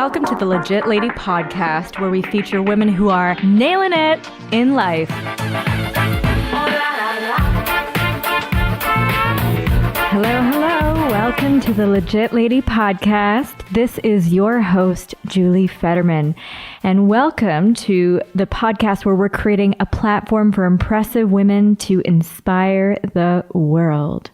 Welcome to the Legit Lady Podcast, where we feature women who are nailing it in life. Hello. Welcome to the Legit Lady Podcast. This is your host, Julie Federman. And welcome to the podcast where we're creating a platform for impressive women to inspire the world.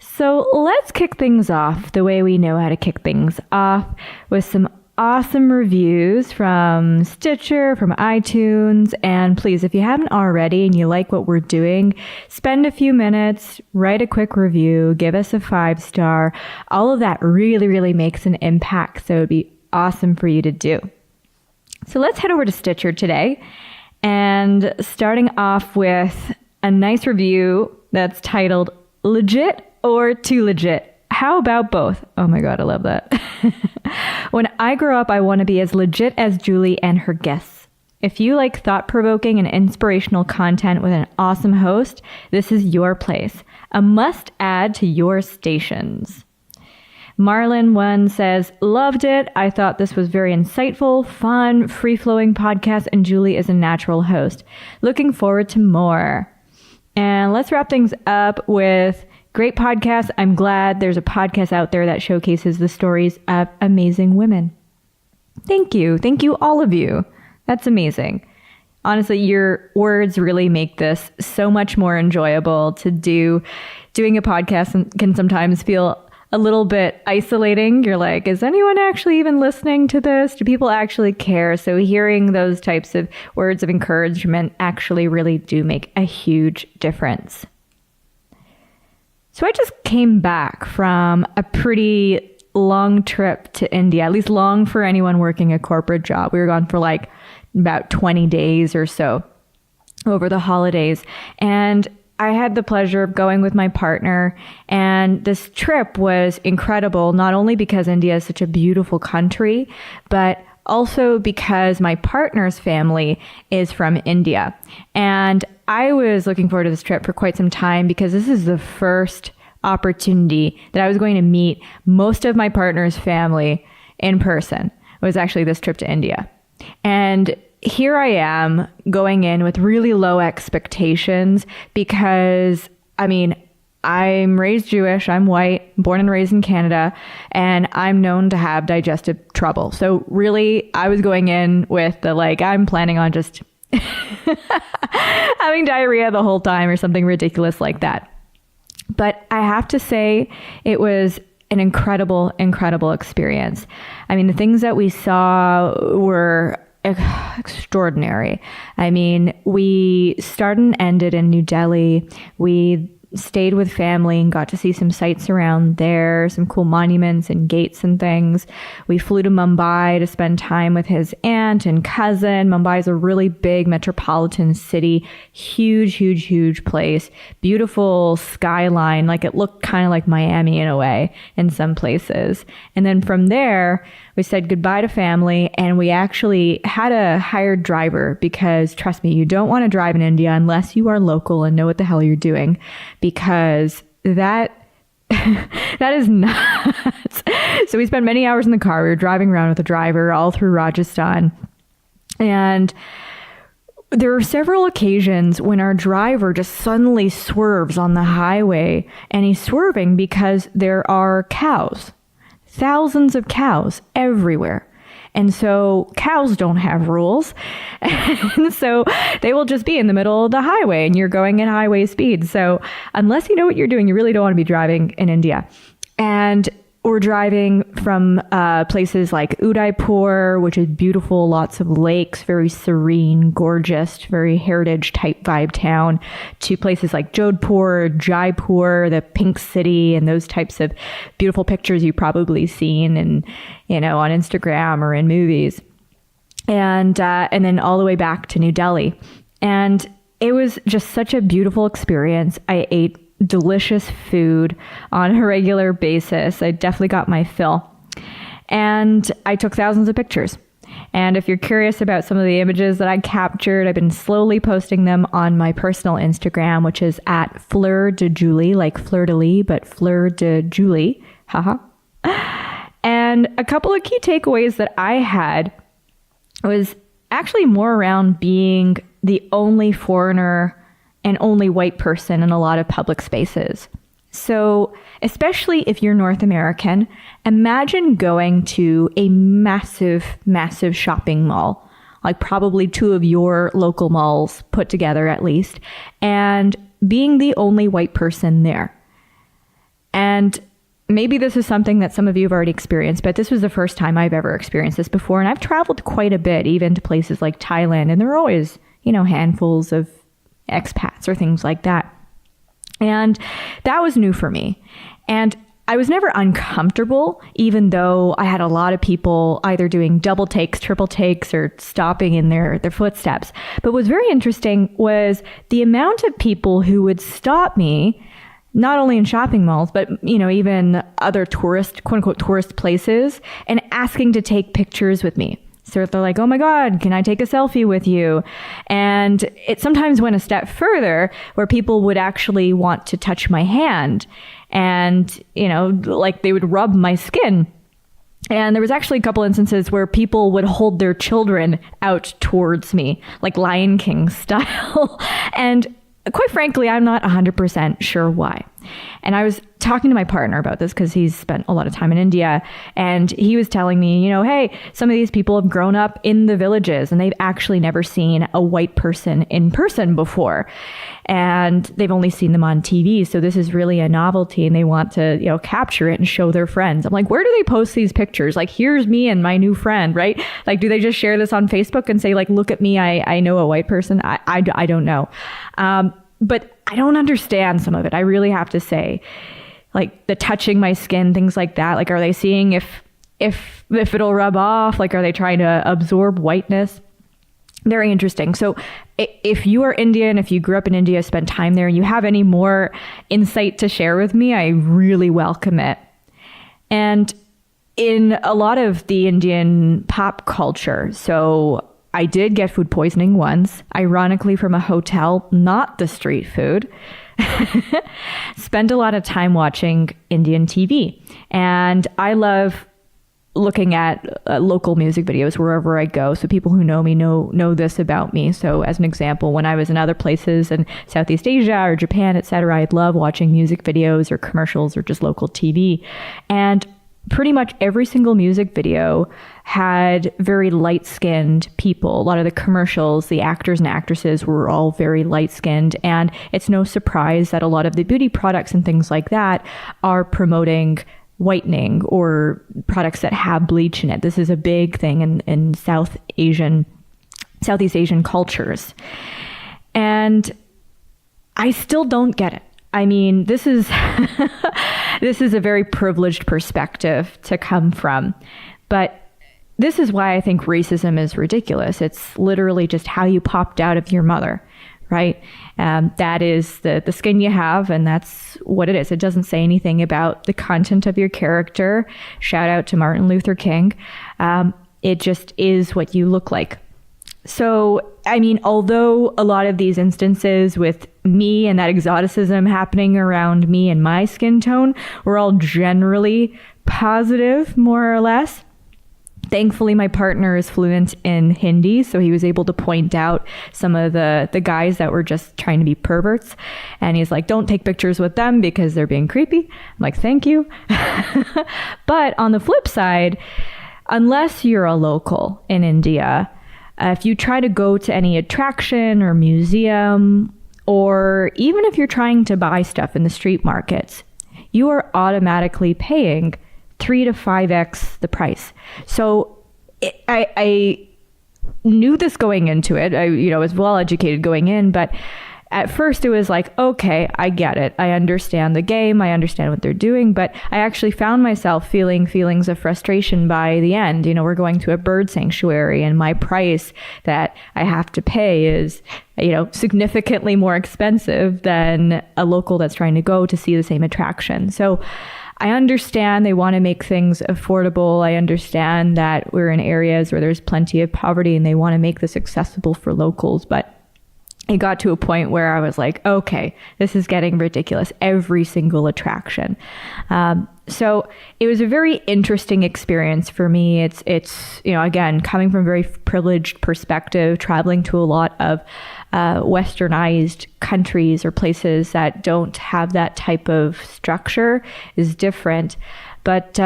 So let's kick things off the way we know how to kick things off, with some awesome reviews from Stitcher, from iTunes. And please, if you haven't already and you like what we're doing, spend a few minutes, write a quick review, give us a 5-star. All of that really makes an impact. So it'd be awesome for you to do. So let's head over to Stitcher today, and starting off with a nice review that's titled Legit or Too Legit? How about both? Oh my God, I love that. When I grow up, I want to be as legit as Julie and her guests. If you like thought-provoking and inspirational content with an awesome host, this is your place. A must-add to your stations. Marlon1 says, loved it. I thought this was very insightful, fun, free-flowing podcast, and Julie is a natural host. Looking forward to more. And let's wrap things up with great podcast. I'm glad there's a podcast out there that showcases the stories of amazing women. Thank you. Thank you, all of you. That's amazing. Honestly, your words really make this so much more enjoyable to do. Doing a podcast can sometimes feel a little bit isolating. You're like, is anyone actually even listening to this? Do people actually care? So hearing those types of words of encouragement actually really do make a huge difference. So I just came back from a pretty long trip to India, at least long for anyone working a corporate job. We were gone for like about 20 days or so over the holidays. And I had the pleasure of going with my partner, and this trip was incredible, not only because India is such a beautiful country, but also because my partner's family is from India. And I was looking forward to this trip for quite some time because this is the first opportunity that I was going to meet most of my partner's family in person. It was actually this trip to India. And here I am going in with really low expectations because, I'm raised Jewish, I'm white, born and raised in Canada, and I'm known to have digestive trouble. So really, I was going in with I'm planning on just having diarrhea the whole time or something ridiculous like that. But I have to say, it was an incredible experience. The things that we saw were extraordinary. We started and ended in New Delhi. We stayed with family and got to see some sights around there, some cool monuments and gates and things. We flew to Mumbai to spend time with his aunt and cousin. Mumbai is a really big metropolitan city, huge place, beautiful skyline. It looked kind of like Miami in a way in some places. And then from there, we said goodbye to family, and we actually had a hired driver because, trust me, you don't want to drive in India unless you are local and know what the hell you're doing, because that is nuts. So we spent many hours in the car. We were driving around with a driver all through Rajasthan. And there were several occasions when our driver just suddenly swerves on the highway, and he's swerving because there are cows. Thousands of cows everywhere. And so cows don't have rules. And so they will just be in the middle of the highway and you're going at highway speed. So unless you know what you're doing, you really don't want to be driving in India. And we're driving from places like Udaipur, which is beautiful, lots of lakes, very serene, gorgeous, very heritage type vibe town, to places like Jodhpur, Jaipur, the Pink City, and those types of beautiful pictures you've probably seen on Instagram or in movies. And then all the way back to New Delhi. And it was just such a beautiful experience. I ate delicious food on a regular basis. I definitely got my fill. And I took thousands of pictures. And if you're curious about some of the images that I captured, I've been slowly posting them on my personal Instagram, which is at Fleur de Julie, like Fleur de Lis, but Fleur de Julie. Haha. And a couple of key takeaways that I had was actually more around being the only foreigner and only white person in a lot of public spaces. So especially if you're North American, imagine going to a massive, massive shopping mall, like probably 2 of your local malls put together at least, and being the only white person there. And maybe this is something that some of you have already experienced, but this was the first time I've ever experienced this before. And I've traveled quite a bit, even to places like Thailand, and there are always, handfuls of expats or things like that. And that was new for me. And I was never uncomfortable, even though I had a lot of people either doing double takes, triple takes, or stopping in their footsteps. But what's very interesting was the amount of people who would stop me, not only in shopping malls, but, even other tourist, quote unquote, tourist places, and asking to take pictures with me. So they're like, oh my God, can I take a selfie with you? And it sometimes went a step further where people would actually want to touch my hand and, like they would rub my skin. And there was actually a couple instances where people would hold their children out towards me, like Lion King style. And quite frankly, I'm not 100% sure why. And I was talking to my partner about this because he's spent a lot of time in India, and he was telling me, hey, some of these people have grown up in the villages and they've actually never seen a white person in person before. And they've only seen them on TV. So this is really a novelty and they want to, capture it and show their friends. I'm like, where do they post these pictures? Like, here's me and my new friend, right? Like, do they just share this on Facebook and say, like, look at me, I know a white person? I don't know. But I don't understand some of it. I really have to say, like the touching my skin, things like that. Like, are they seeing if it'll rub off? Like, are they trying to absorb whiteness? Very interesting. So if you are Indian, if you grew up in India, spent time there, and you have any more insight to share with me, I really welcome it. And in a lot of the Indian pop culture, so I did get food poisoning once, ironically from a hotel, not the street food. Spend a lot of time watching Indian TV. And I love looking at local music videos wherever I go. So people who know me know this about me. So as an example, when I was in other places in Southeast Asia or Japan, etc., I'd love watching music videos or commercials or just local TV. And pretty much every single music video had very light-skinned people. A lot of the commercials, the actors and actresses were all very light-skinned. And it's no surprise that a lot of the beauty products and things like that are promoting whitening or products that have bleach in it. This is a big thing in Southeast Asian cultures. And I still don't get it. I mean, this is a very privileged perspective to come from, but this is why I think racism is ridiculous. It's literally just how you popped out of your mother, right? That is the skin you have, and that's what it is. It doesn't say anything about the content of your character. Shout out to Martin Luther King. It just is what you look like. So, I mean, although a lot of these instances with me and that exoticism happening around me and my skin tone were all generally positive, more or less. Thankfully, my partner is fluent in Hindi, so he was able to point out some of the guys that were just trying to be perverts. And he's like, don't take pictures with them because they're being creepy. I'm like, thank you. But on the flip side, unless you're a local in India, if you try to go to any attraction or museum, or even if you're trying to buy stuff in the street markets, you are automatically paying 3 to 5x the price. So I knew this going into it. I was well educated going in, but at first it was like, okay, I get it. I understand the game. I understand what they're doing. But I actually found myself feeling feelings of frustration by the end. We're going to a bird sanctuary and my price that I have to pay is, significantly more expensive than a local that's trying to go to see the same attraction. So I understand they want to make things affordable. I understand that we're in areas where there's plenty of poverty and they want to make this accessible for locals. But it got to a point where I was like, okay, this is getting ridiculous. Every single attraction. So it was a very interesting experience for me. It's again, coming from a very privileged perspective, traveling to a lot of westernized countries or places that don't have that type of structure is different. But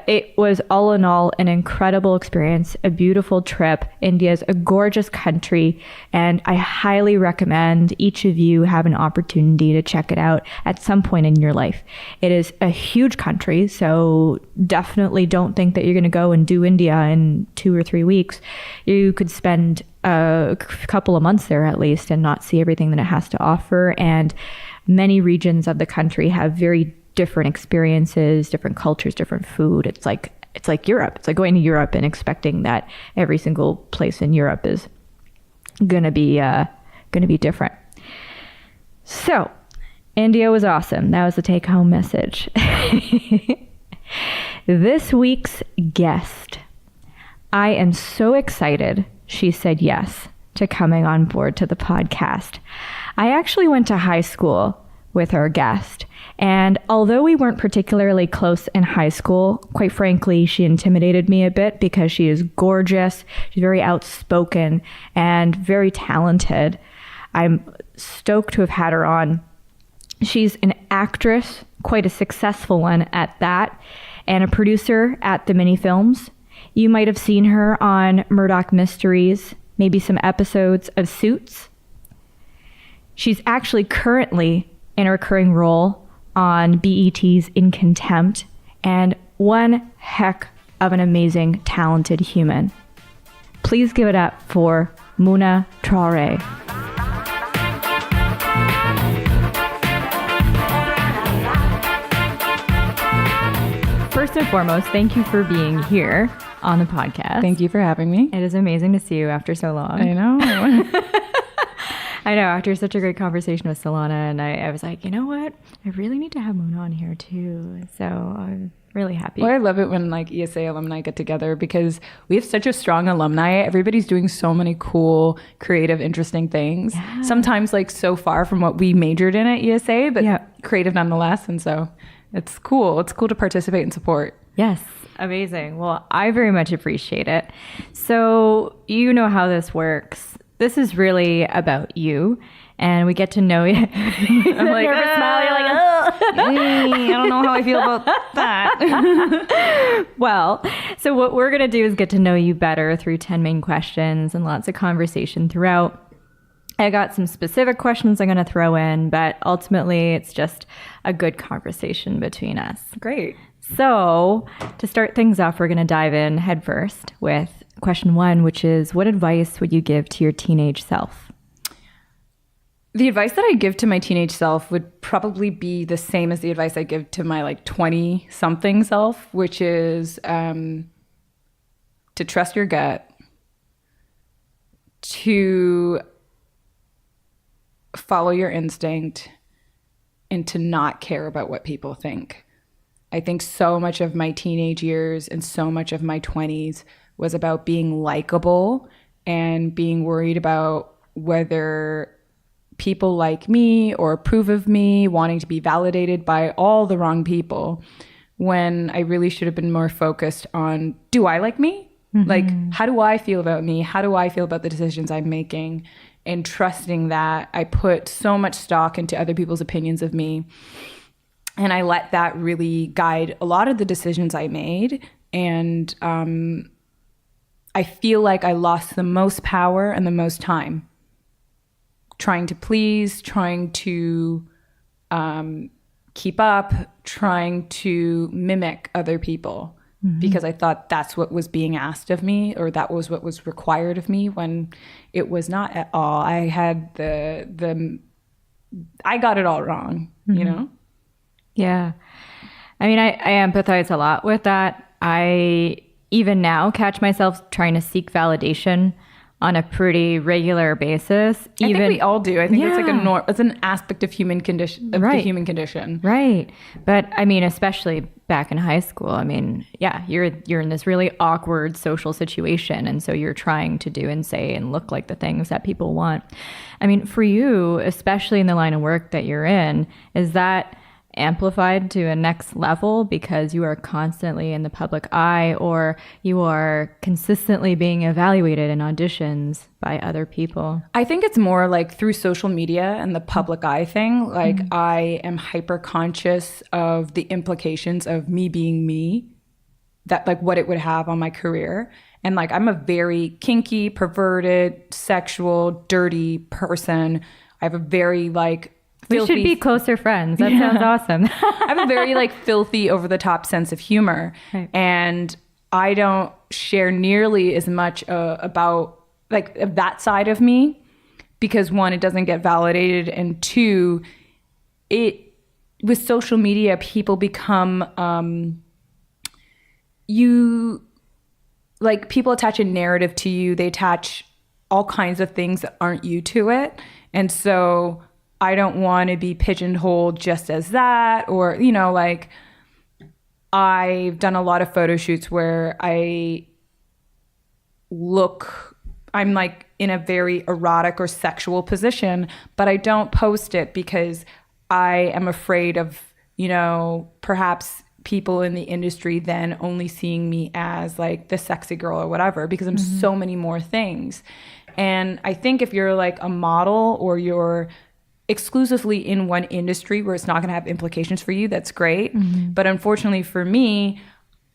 it was all in all an incredible experience, a beautiful trip. India is a gorgeous country, and I highly recommend each of you have an opportunity to check it out at some point in your life. It is a huge country, so definitely don't think that you're going to go and do India in 2 or 3 weeks. You could spend a couple of months there at least and not see everything that it has to offer. And many regions of the country have very different experiences, different cultures, different food. It's like Europe. It's like going to Europe and expecting that every single place in Europe is gonna be different. So, India was awesome. That was the take-home message. This week's guest, I am so excited she said yes to coming on board to the podcast. I actually went to high school with our guest. And although we weren't particularly close in high school, quite frankly, she intimidated me a bit because she is gorgeous. She's very outspoken and very talented. I'm stoked to have had her on. She's an actress, quite a successful one at that, and a producer at the mini films. You might have seen her on Murdoch Mysteries, maybe some episodes of Suits. She's actually currently in a recurring role on BET's In Contempt, and one heck of an amazing, talented human. Please give it up for Mouna Traoré. First and foremost, thank you for being here on the podcast. Thank you for having me. It is amazing to see you after so long. I know. I know, after such a great conversation with Solana, and I was like, you know what? I really need to have Mouna on here too. So I'm really happy. Well, I love it when like ESA alumni get together because we have such a strong alumni. Everybody's doing so many cool, creative, interesting things. Yeah. Sometimes like so far from what we majored in at ESA, but creative nonetheless. And so it's cool. It's cool to participate and support. Yes. Amazing. Well, I very much appreciate it. So you know how this works. This is really about you, and we get to know you. I'm like, nervous smile. You're like, I don't know how I feel about that. Well, so what we're going to do is get to know you better through 10 main questions and lots of conversation throughout. I got some specific questions I'm going to throw in, but ultimately it's just a good conversation between us. Great. So to start things off, we're going to dive in head first with question 1, which is, what advice would you give to your teenage self? The advice that I give to my teenage self would probably be the same as the advice I give to my like 20-something self, which is to trust your gut, to follow your instinct, and to not care about what people think. I think so much of my teenage years and so much of my 20s was about being likable and being worried about whether people like me or approve of me, wanting to be validated by all the wrong people, when I really should have been more focused on, do I like me? Mm-hmm. Like, how do I feel about me? How do I feel about the decisions I'm making? And trusting that I put so much stock into other people's opinions of me. And I let that really guide a lot of the decisions I made. And I feel like I lost the most power and the most time trying to please, trying to keep up, trying to mimic other people, because I thought that's what was being asked of me, or that was what was required of me, when it was not at all. I had I got it all wrong, you know? Yeah. I mean, I empathize a lot with that. I even now catch myself trying to seek validation on a pretty regular basis. I think we all do. I think it's like it's an aspect of human condition, of the human condition. Right. But I mean, especially back in high school, I mean, yeah, you're in this really awkward social situation. And so you're trying to do and say and look like the things that people want. I mean, for you, especially in the line of work that you're in, is that amplified to a next level because you are constantly in the public eye, or you are consistently being evaluated in auditions by other people? I think it's more like through social media and the public eye thing. Like I am hyper conscious of the implications of me being me, that like what it would have on my career. And like I'm a very kinky, perverted, sexual, dirty person. I have a very like filthy... We should be closer friends. That sounds awesome. I have a very like filthy, over the top sense of humor. Right. And I don't share nearly as much about like that side of me because one, it doesn't get validated. And two, with social media, people become, people attach a narrative to you. They attach all kinds of things that aren't you to it. And so I don't want to be pigeonholed just as that, or, you know, like I've done a lot of photo shoots where I'm like in a very erotic or sexual position, but I don't post it because I am afraid of, you know, perhaps people in the industry then only seeing me as like the sexy girl or whatever, because I'm so many more things. And I think if you're like a model or you're exclusively in one industry where it's not going to have implications for you, that's great. But unfortunately for me,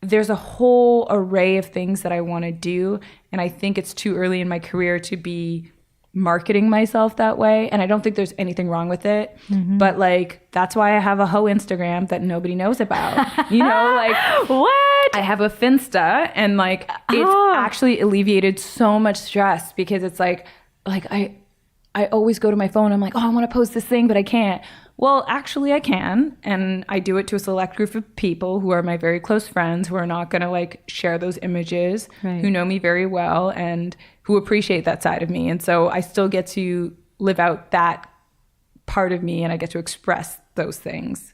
there's a whole array of things that I want to do. And I think it's too early in my career to be marketing myself that way. And I don't think there's anything wrong with it. But like, that's why I have a hoe Instagram that nobody knows about. You know, like What? I have a Finsta, and like it's actually alleviated so much stress because it's like I always go to my phone. I'm like, oh, I want to post this thing, but I can't. Well, actually I can. And I do it to a select group of people who are my very close friends, who are not going to like share those images, who know me very well and who appreciate that side of me. And so I still get to live out that part of me, and I get to express those things.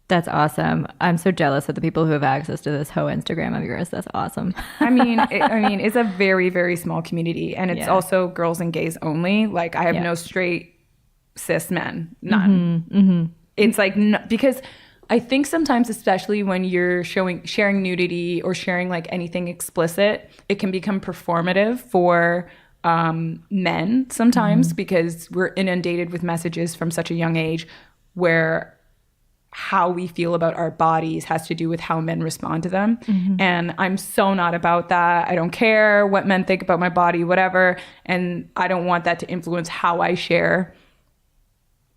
That's awesome. I'm so jealous of the people who have access to this hoe Instagram of yours. That's awesome. I mean, it's a very, very small community, and it's also girls and gays only. Like I have no straight cis men, none. It's like, because I think sometimes, especially when you're sharing nudity or sharing like anything explicit, it can become performative for men sometimes, because we're inundated with messages from such a young age where how we feel about our bodies has to do with how men respond to them. And I'm so not about that. I don't care what men think about my body, whatever. And I don't want that to influence how I share.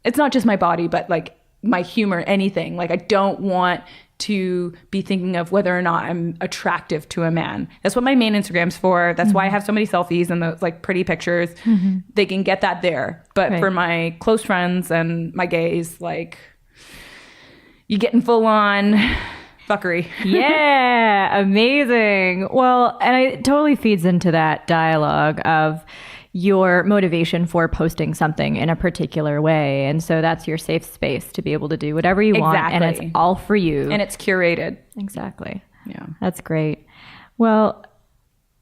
It's not just my body, but like my humor, anything. Like I don't want to be thinking of whether or not I'm attractive to a man. That's what my main Instagram's for. That's why I have so many selfies and those like pretty pictures. They can get that there. But for my close friends and my gays, like, you getting full on fuckery. Yeah, amazing. Well, and it totally feeds into that dialogue of your motivation for posting something in a particular way. And so that's your safe space to be able to do whatever you want. And it's all for you. And it's curated. Exactly. Yeah. That's great. Well,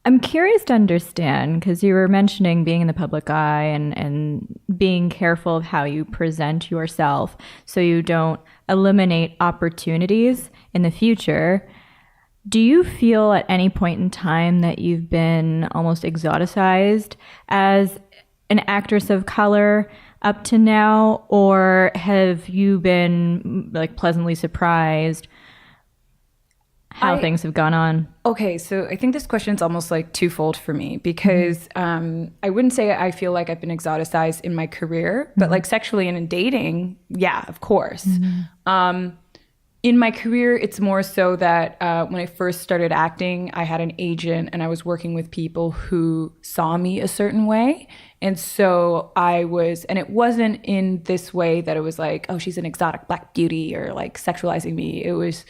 I'm curious to understand, because you were mentioning being in the public eye and being careful of how you present yourself so you don't eliminate opportunities in the future. Do you feel at any point in time that you've been almost exoticized as an actress of color up to now, or have you been like pleasantly surprised how things have gone on? Okay, so I think this question's almost like twofold for me, because I wouldn't say I feel like I've been exoticized in my career, but like sexually and in dating, yeah, of course. In my career, it's more so that when I first started acting, I had an agent and I was working with people who saw me a certain way. And so and it wasn't in this way that it was like, oh, she's an exotic black beauty or like sexualizing me. It was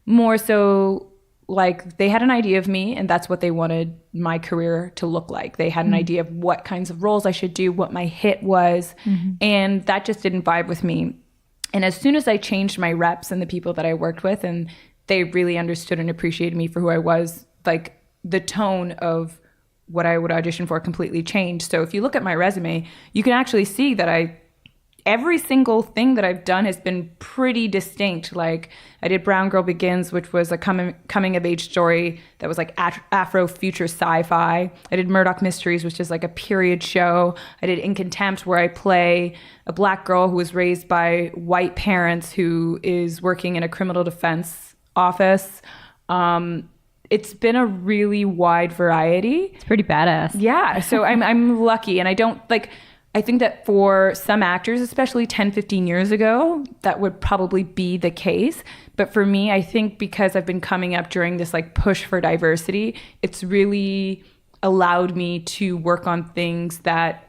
more so like they had an idea of me, and that's what they wanted my career to look like. They had an idea of what kinds of roles I should do, what my hit was, and that just didn't vibe with me. And as soon as I changed my reps and the people that I worked with, and they really understood and appreciated me for who I was, like the tone of what I would audition for completely changed. So if you look at my resume, you can actually see that I every single thing that I've done has been pretty distinct. Like I did Brown Girl Begins, which was a coming of age story that was like Afro future sci-fi. I did Murdoch Mysteries, which is like a period show. I did In Contempt, where I play a Black girl who was raised by white parents who is working in a criminal defense office. It's been a really wide variety. It's pretty badass. Yeah. So I'm lucky, and I think that for some actors, especially 10, 15 years ago, that would probably be the case. But for me, I think because I've been coming up during this like push for diversity, it's really allowed me to work on things that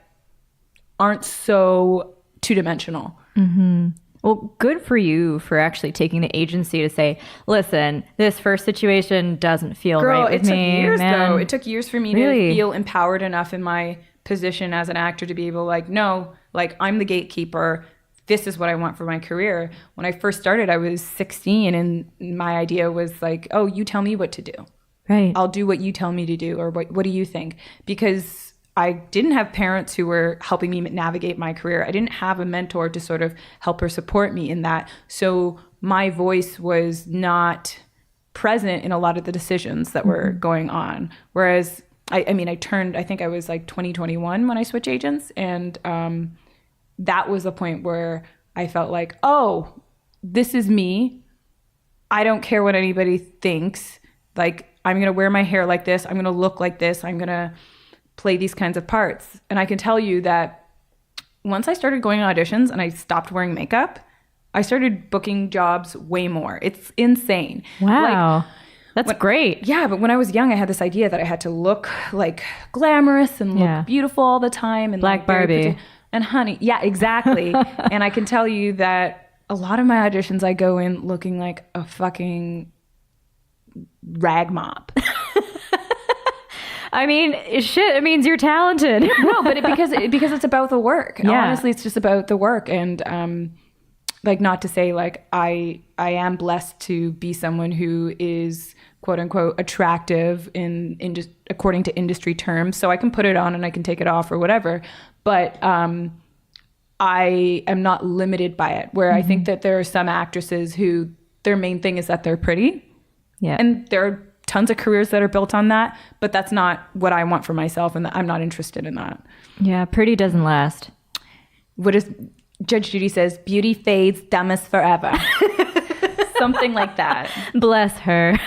aren't so two-dimensional. Mm-hmm. Well, good for you for actually taking the agency to say, listen, this first situation doesn't feel right with me. It took years, man. though. It took years for me to feel empowered enough in my position as an actor to be able to like, no, like I'm the gatekeeper. This is what I want for my career. When I first started, I was 16 and my idea was like, oh, you tell me what to do. Right. I'll do what you tell me to do. Or what do you think? Because I didn't have parents who were helping me navigate my career. I didn't have a mentor to sort of help or support me in that. So my voice was not present in a lot of the decisions that were going on. Whereas I think I was like 21 when I switched agents. And that was the point where I felt like, oh, this is me. I don't care what anybody thinks. Like, I'm going to wear my hair like this. I'm going to look like this. I'm going to play these kinds of parts. And I can tell you that once I started going on auditions and I stopped wearing makeup, I started booking jobs way more. It's insane. Wow. Like, that's great. Yeah, but when I was young, I had this idea that I had to look like glamorous and look beautiful all the time. And Black like Barbie. And honey, yeah, exactly. And I can tell you that a lot of my auditions, I go in looking like a fucking rag mop. I mean, shit, it means you're talented. No, but because it's about the work. Yeah. Honestly, it's just about the work. And like, not to say like I am blessed to be someone who is quote unquote attractive in just according to industry terms. So I can put it on and I can take it off or whatever. But I am not limited by it, where I think that there are some actresses who their main thing is that they're pretty. Yeah. And there are tons of careers that are built on that, but that's not what I want for myself, and I'm not interested in that. Yeah, pretty doesn't last. What is Judge Judy says, beauty fades, dumb is forever. Something like that. Bless her.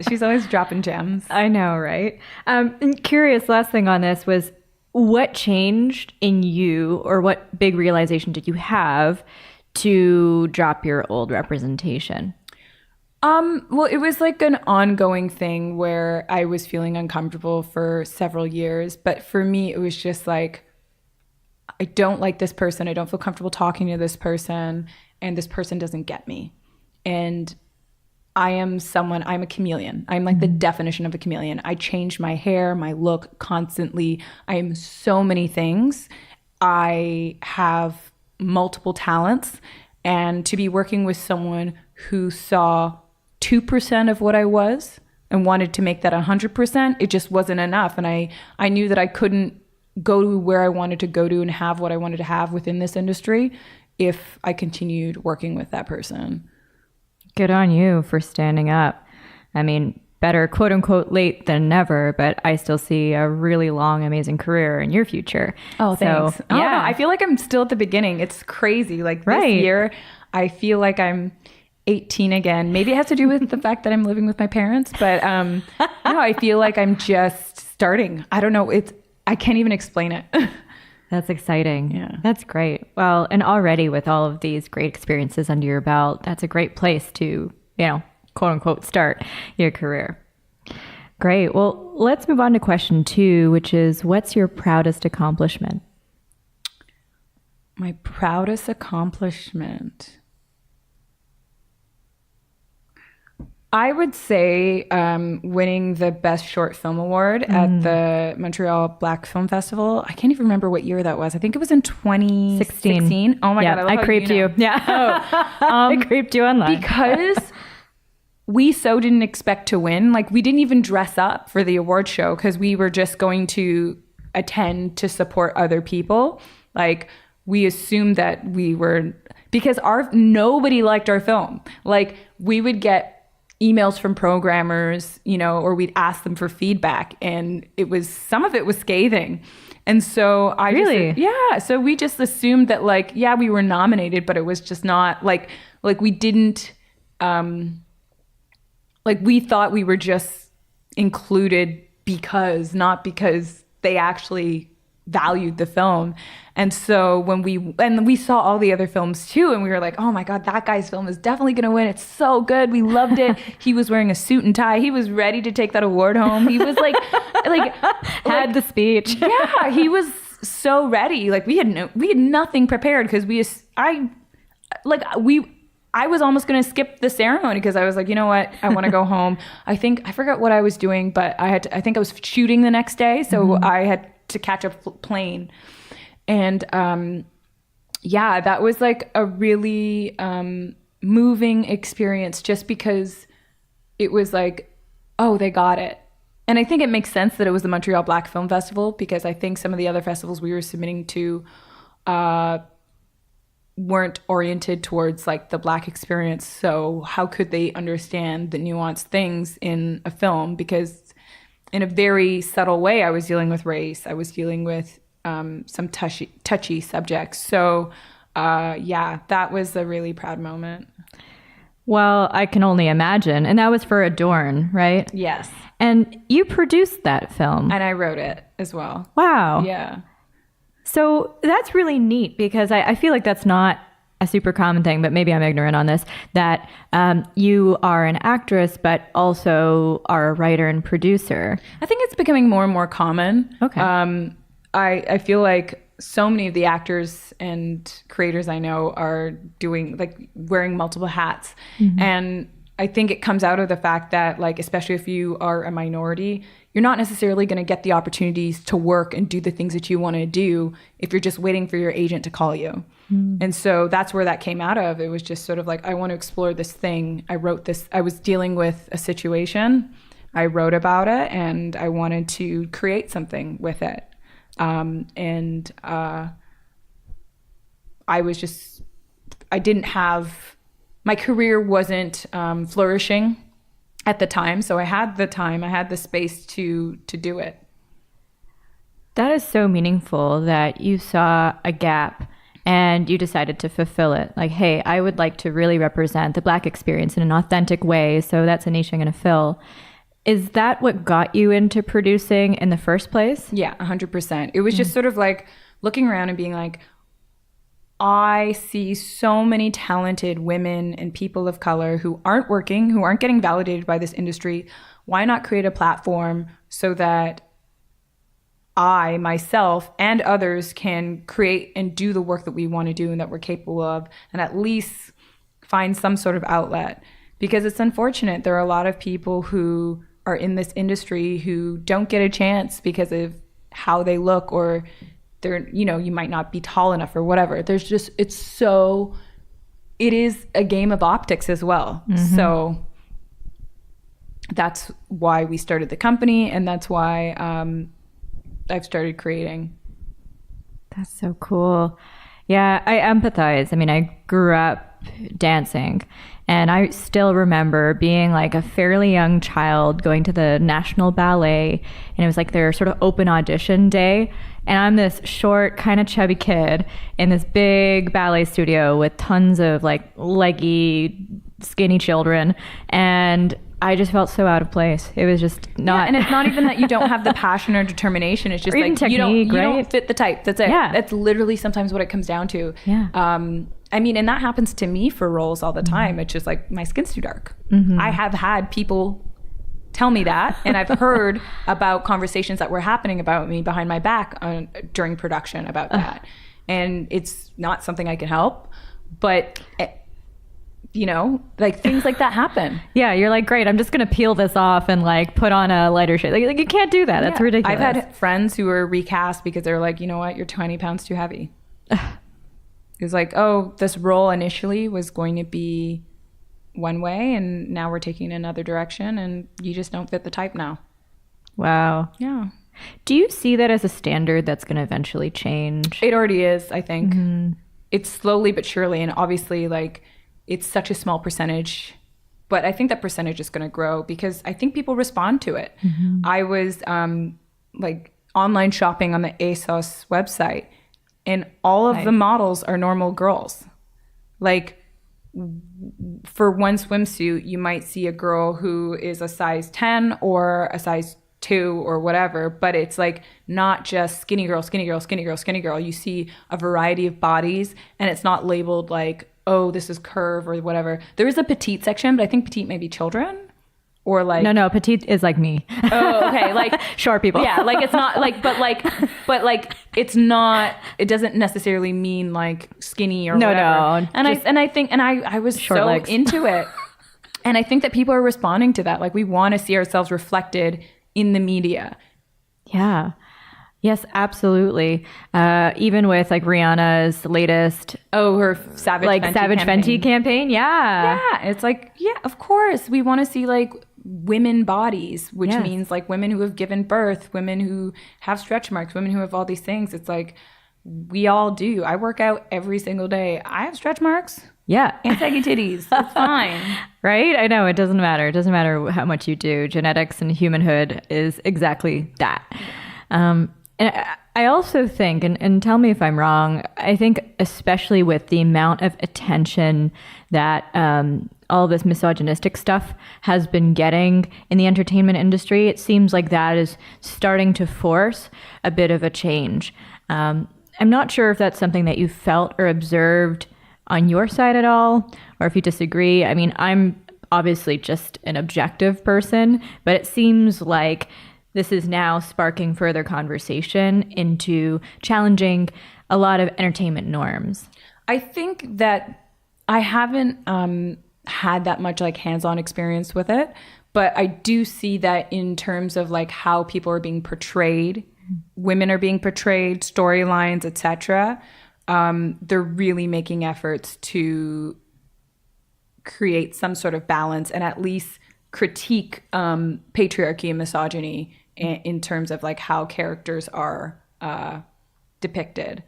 She's always dropping gems. I know, right? And curious, last thing on this was, what changed in you, or what big realization did you have to drop your old representation? Well, it was like an ongoing thing where I was feeling uncomfortable for several years. But for me, it was just like, I don't like this person. I don't feel comfortable talking to this person. And this person doesn't get me. And I'm a chameleon. I'm like the definition of a chameleon. I change my hair, my look constantly. I am so many things. I have multiple talents. And to be working with someone who saw 2% of what I was and wanted to make that 100%, it just wasn't enough. And I knew that I couldn't go to where I wanted to go to and have what I wanted to have within this industry if I continued working with that person. Good on you for standing up. I mean, better quote unquote late than never, but I still see a really long, amazing career in your future. Oh, thanks. So, yeah. I feel like I'm still at the beginning. It's crazy. Like this year, I feel like I'm 18 again. Maybe it has to do with the fact that I'm living with my parents, but no, I feel like I'm just starting. I don't know. I can't even explain it. That's exciting. Yeah. That's great. Well, and already with all of these great experiences under your belt, that's a great place to, quote unquote, start your career. Great. Well, let's move on to question 2, which is, what's your proudest accomplishment? My proudest accomplishment. I would say winning the Best Short Film Award at the Montreal Black Film Festival. I can't even remember what year that was. I think it was in 2016. Oh my God. I creeped you. Yeah. I creeped you online. Because we so didn't expect to win. Like, we didn't even dress up for the award show because we were just going to attend to support other people. Like, we assumed that we were, because nobody liked our film. Like, we would get emails from programmers, you know, or we'd ask them for feedback, and some of it was scathing. And so so we just assumed that, like, yeah, we were nominated, but it was just not like we didn't, like, we thought we were just included not because they actually valued the film. And so when we saw all the other films too, and we were like, oh my God, that guy's film is definitely going to win. It's so good. We loved it. He was wearing a suit and tie. He was ready to take that award home. He was like had the speech. Yeah, he was so ready. Like, we had nothing prepared, because I was almost going to skip the ceremony because I was like, you know what? I want to go home. I forgot what I was doing, but I think I was shooting the next day. So I had to catch a plane. And that was like a really moving experience, just because it was like, oh, they got it. And I think it makes sense that it was the Montreal Black Film Festival, because I think some of the other festivals we were submitting to weren't oriented towards like the Black experience. So how could they understand the nuanced things in a film? Because in a very subtle way, I was dealing with race. I was dealing with some touchy subjects. So that was a really proud moment. Well, I can only imagine. And that was for Adorn, right? Yes. And you produced that film. And I wrote it as well. Wow. Yeah. So that's really neat, because I feel like that's not a super common thing, but maybe I'm ignorant on this, that you are an actress, but also are a writer and producer. I think it's becoming more and more common. Okay. I feel like so many of the actors and creators I know are wearing multiple hats. Mm-hmm. And I think it comes out of the fact that, like, especially if you are a minority, you're not necessarily going to get the opportunities to work and do the things that you want to do if you're just waiting for your agent to call you. Mm. And so that's where that came out of. It was just sort of like, I want to explore this thing. I wrote this. I was dealing with a situation. I wrote about it, and I wanted to create something with it. My career wasn't flourishing at the time. So I had the time, I had the space to do it. That is so meaningful that you saw a gap and you decided to fulfill it. Like, hey, I would like to really represent the Black experience in an authentic way. So that's a niche I'm going to fill. Is that what got you into producing in the first place? Yeah, 100%. It was just sort of like looking around and being like, I see so many talented women and people of color who aren't working, who aren't getting validated by this industry. Why not create a platform so that I, myself, and others can create and do the work that we want to do and that we're capable of, and at least find some sort of outlet? Because it's unfortunate. There are a lot of people who are in this industry who don't get a chance because of how they look, or you might not be tall enough or whatever. It is a game of optics as well. Mm-hmm. So that's why we started the company, and that's why I've started creating. That's so cool. Yeah, I empathize. I mean, I grew up dancing, and I still remember being like a fairly young child going to the National Ballet, and it was like their sort of open audition day. And I'm this short, kind of chubby kid in this big ballet studio with tons of like leggy, skinny children. And I just felt so out of place. It was just not. Yeah, and it's not even that you don't have the passion or determination. It's just like technique, you don't fit the type. That's it. Yeah. That's literally sometimes what it comes down to. Yeah. I mean, and that happens to me for roles all the time. It's just like, my skin's too dark. Mm-hmm. I have had people tell me that, and I've heard about conversations that were happening about me behind my back during production about that. And it's not something I can help, but like things like that happen. Yeah, you're like, great, I'm just gonna peel this off and like put on a lighter shade. Like you can't do that. That's ridiculous. I've had friends who were recast because they're like, you know what, you're 20 pounds too heavy. It was like, oh, this role initially was going to be one way, and now we're taking another direction, and you just don't fit the type now. Wow. Yeah. Do you see that as a standard that's going to eventually change? It already is, I think. It's slowly but surely, and obviously, like, it's such a small percentage, but I think that percentage is going to grow because I think people respond to it. I was like online shopping on the ASOS website, and all of the models are normal girls. Like, for one swimsuit, you might see a girl who is a size 10 or a size 2 or whatever, but it's like not just skinny girl, skinny girl, skinny girl, skinny girl. You see a variety of bodies, and it's not labeled like, oh, this is curve or whatever. There is a petite section, but I think petite may be children or like... No, petite is like me. Oh, okay. Like short people. Yeah, like it's not like, but like it's not, it doesn't necessarily mean like skinny or whatever. No. And I was so legs. into it. And I think that people are responding to that. Like, we want to see ourselves reflected in the media. Yeah. Yes, absolutely. Even with like Rihanna's latest, her Savage Fenty campaign. Yeah. Yeah. It's like, yeah, of course. We want to see like women bodies, which Yes. means like women who have given birth, women who have stretch marks, women who have all these things. It's like, we all do. I work out every single day. I have stretch marks. Yeah. And saggy titties. It's fine. Right? I know. It doesn't matter. It doesn't matter how much you do. Genetics and humanhood is exactly that. And I also think, and tell me if I'm wrong, I think especially with the amount of attention that all this misogynistic stuff has been getting in the entertainment industry, it seems like that is starting to force a bit of a change. I'm not sure if that's something that you felt or observed on your side at all, or if you disagree. I mean, I'm obviously just an objective person, but it seems like this is now sparking further conversation into challenging a lot of entertainment norms. I think that I haven't had that much like hands-on experience with it, but I do see that in terms of like how people are being portrayed, women are being portrayed, storylines, etc. They're really making efforts to create some sort of balance and at least critique patriarchy and misogyny in terms of like how characters are depicted.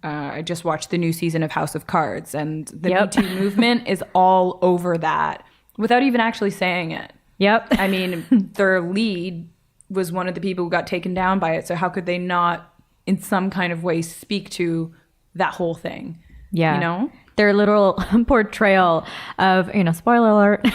I just watched the new season of House of Cards, and the Me Too movement is all over that without even actually saying it. Yep. I mean, their lead was one of the people who got taken down by it, so how could they not in some kind of way speak to that whole thing? Yeah. You know? Their literal portrayal of, spoiler alert,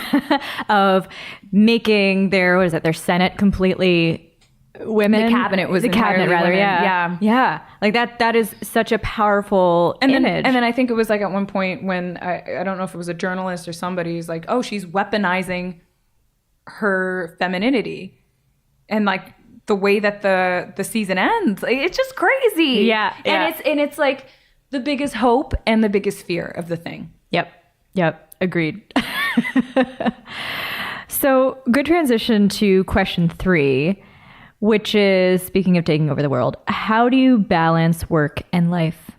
of making their Senate completely women. The cabinet was the cabinet entirely rather, women. yeah. Yeah. Like that is such a powerful image. And then I think it was like at one point when, I don't know if it was a journalist or somebody who's like, oh, she's weaponizing her femininity. And like the way that the season ends, like, it's just crazy. Yeah. And it's like the biggest hope and the biggest fear of the thing. Yep. Agreed. So good transition to question 3, which is, speaking of taking over the world, how do you balance work and life?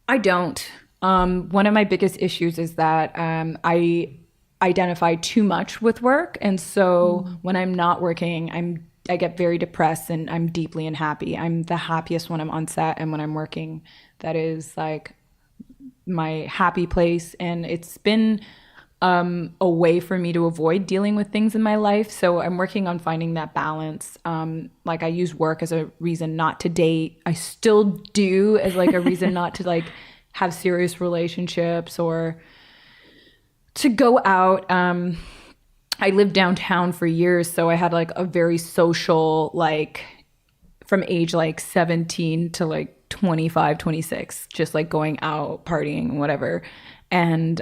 I don't. One of my biggest issues is that I identify too much with work. And so when I'm not working, I get very depressed and I'm deeply unhappy. I'm the happiest when I'm on set and when I'm working. That is like my happy place. And it's been a way for me to avoid dealing with things in my life. So I'm working on finding that balance. Like I use work as a reason not to date. I still do as like a reason not to like have serious relationships or to go out. I lived downtown for years, so I had like a very social, like from age like 17 to like 25, 26, just like going out, partying, whatever. And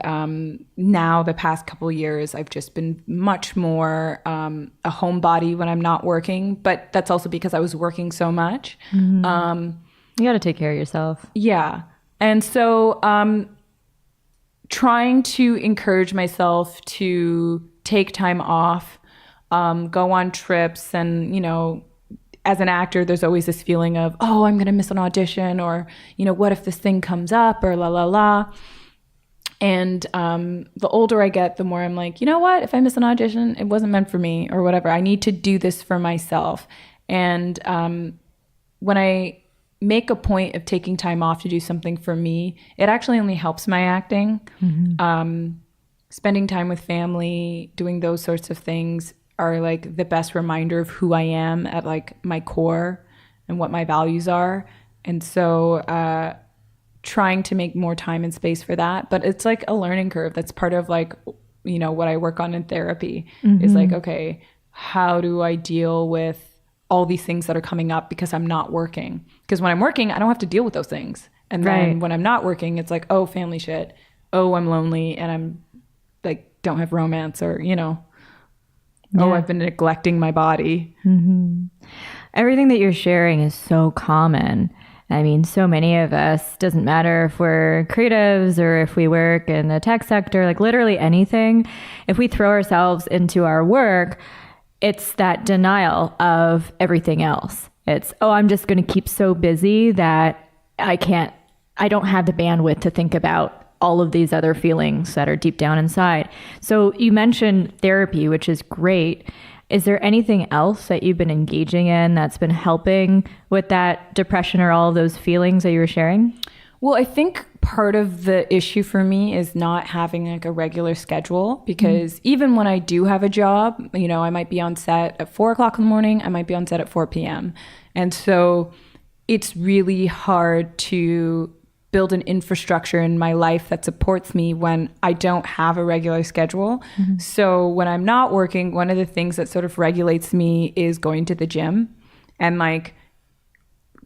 now the past couple of years, I've just been much more a homebody when I'm not working. But that's also because I was working so much. You got to take care of yourself. Yeah. And so trying to encourage myself to take time off, go on trips. And, as an actor, there's always this feeling of, oh, I'm going to miss an audition, or, what if this thing comes up, or la, la, la. And the older I get, the more I'm like, you know what? If I miss an audition, it wasn't meant for me or whatever. I need to do this for myself. And when I make a point of taking time off to do something for me, it actually only helps my acting. Spending time with family, doing those sorts of things are like the best reminder of who I am at like my core and what my values are. And so trying to make more time and space for that. But it's like a learning curve. That's part of like, you know, what I work on in therapy is like, okay, how do I deal with all these things that are coming up because I'm not working? Because when I'm working, I don't have to deal with those things. And then when I'm not working, it's like, oh, family shit. Oh, I'm lonely and I'm like, don't have romance, or, you know, oh, I've been neglecting my body. Everything that you're sharing is so common. I mean, so many of us, doesn't matter if we're creatives or if we work in the tech sector, like literally anything, if we throw ourselves into our work, it's that denial of everything else. It's, oh, I'm just going to keep so busy that I don't have the bandwidth to think about all of these other feelings that are deep down inside. So you mentioned therapy, which is great. Is there anything else that you've been engaging in that's been helping with that depression or all of those feelings that you were sharing? Well, I think part of the issue for me is not having like a regular schedule, because even when I do have a job, you know, I might be on set at 4:00 in the morning, I might be on set at 4 p.m. And so it's really hard to build an infrastructure in my life that supports me when I don't have a regular schedule. So when I'm not working, one of the things that sort of regulates me is going to the gym and like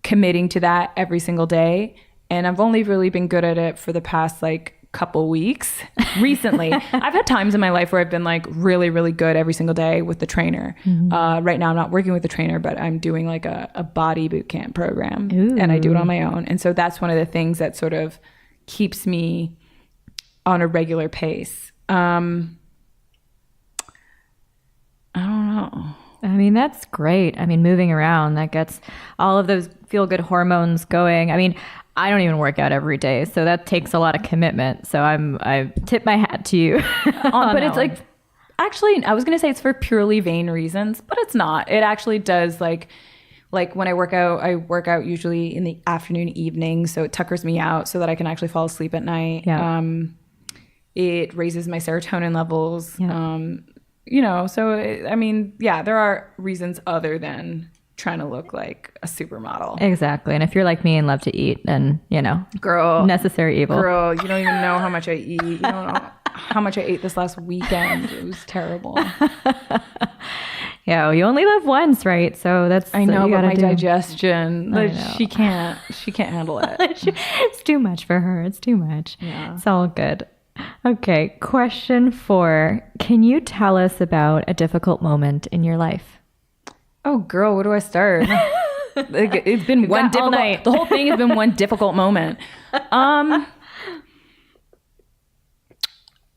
committing to that every single day. And I've only really been good at it for the past like couple weeks recently. I've had times in my life where I've been like really, really good every single day with the trainer. Right now I'm not working with a trainer, but I'm doing like a body boot camp program. And I do it on my own. And so that's one of the things that sort of keeps me on a regular pace. I don't know. I mean, that's great. I mean, moving around, that gets all of those feel-good hormones going. I mean, I don't even work out every day, so that takes a lot of commitment. So I tip my hat to you. But it's like, actually, I was going to say it's for purely vain reasons, but it's not. It actually does like when I work out usually in the afternoon, evening, so it tuckers me out so that I can actually fall asleep at night. It raises my serotonin levels. You know, so I mean, yeah, there are reasons other than trying to look like a supermodel. Exactly. And if you're like me and love to eat, then, you know, girl, necessary evil. Girl, you don't even know how much I eat. You don't know how much I ate this last weekend. It was terrible. Yeah, well, you only live once, right? So that's I know, but my digestion, she can't handle it. It's too much for her. It's too much. Yeah. It's all good. Okay, question 4. Can you tell us about a difficult moment in your life? Oh, girl, where do I start? It's been one difficult night. The whole thing has been one difficult moment. One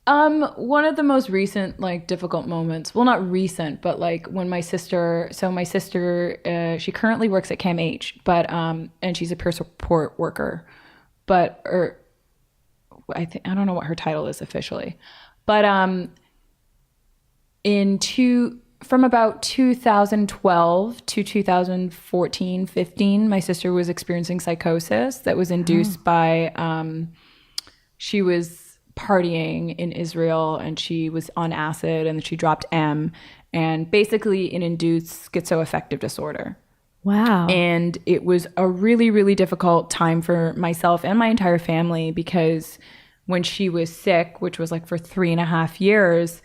of the most recent, like, difficult moments. Well, not recent, but like when my sister. She currently works at CAMH, but and she's a peer support worker, I don't know what her title is officially, but from about 2012 to 2014-15, my sister was experiencing psychosis that was induced by she was partying in Israel and she was on acid and she dropped M, and basically it induced schizoaffective disorder. Wow. And it was a really, really difficult time for myself and my entire family, because when she was sick, which was like for 3.5 years,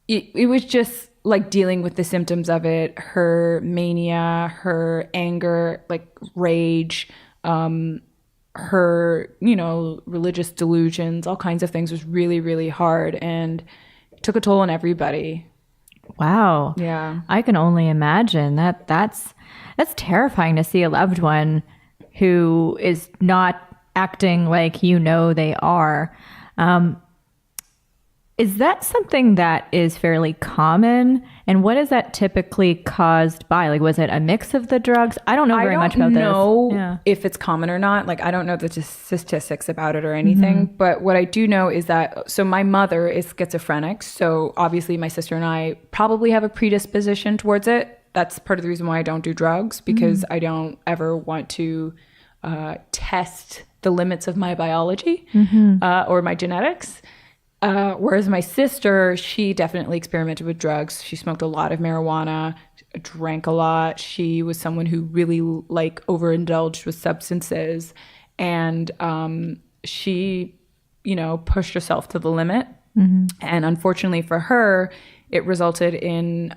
it was just like dealing with the symptoms of it, her mania, her anger, like rage, her, you know, religious delusions, all kinds of things was really, really hard, and it took a toll on everybody. Wow. Yeah. I can only imagine that's terrifying to see a loved one who is not acting like, you know, they are. Is that something that is fairly common? And what is that typically caused by? Like, was it a mix of the drugs? I don't know very much about this. I don't know if it's common or not. Like, I don't know the statistics about it or anything. But what I do know is that, so my mother is schizophrenic. So obviously my sister and I probably have a predisposition towards it. That's part of the reason why I don't do drugs, because I don't ever want to test the limits of my biology or my genetics. Whereas my sister, she definitely experimented with drugs. She smoked a lot of marijuana, drank a lot. She was someone who really like overindulged with substances, and she, you know, pushed herself to the limit. And unfortunately for her, it resulted in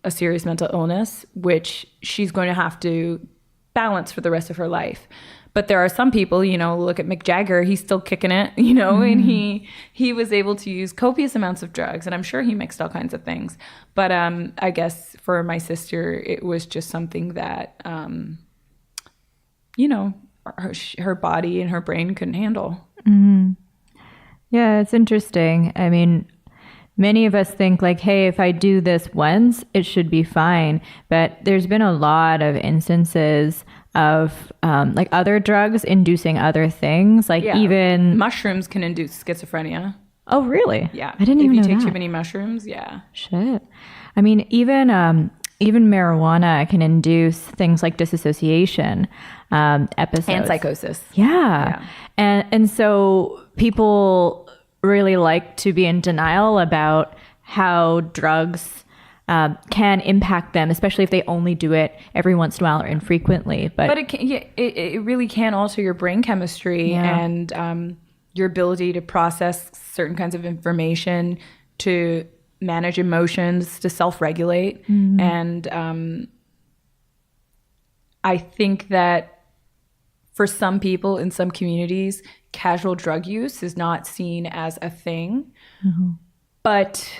a serious mental illness, which she's going to have to balance for the rest of her life. But there are some people, you know, look at Mick Jagger, he's still kicking it, you know, and he was able to use copious amounts of drugs, and I'm sure he mixed all kinds of things. But I guess for my sister, it was just something that, you know, her body and her brain couldn't handle. Yeah, it's interesting. I mean, many of us think like, hey, if I do this once, it should be fine. But there's been a lot of instances of like other drugs inducing other things, like even mushrooms can induce schizophrenia. Oh, really? Yeah. I didn't even know that. If you take too many mushrooms, yeah. Shit. I mean, even marijuana can induce things like dissociation episodes and psychosis. Yeah. And so people really like to be in denial about how drugs can impact them, especially if they only do it every once in a while or infrequently. But it can, it really can alter your brain chemistry and your ability to process certain kinds of information, to manage emotions, to self-regulate. And I think that for some people in some communities, casual drug use is not seen as a thing. But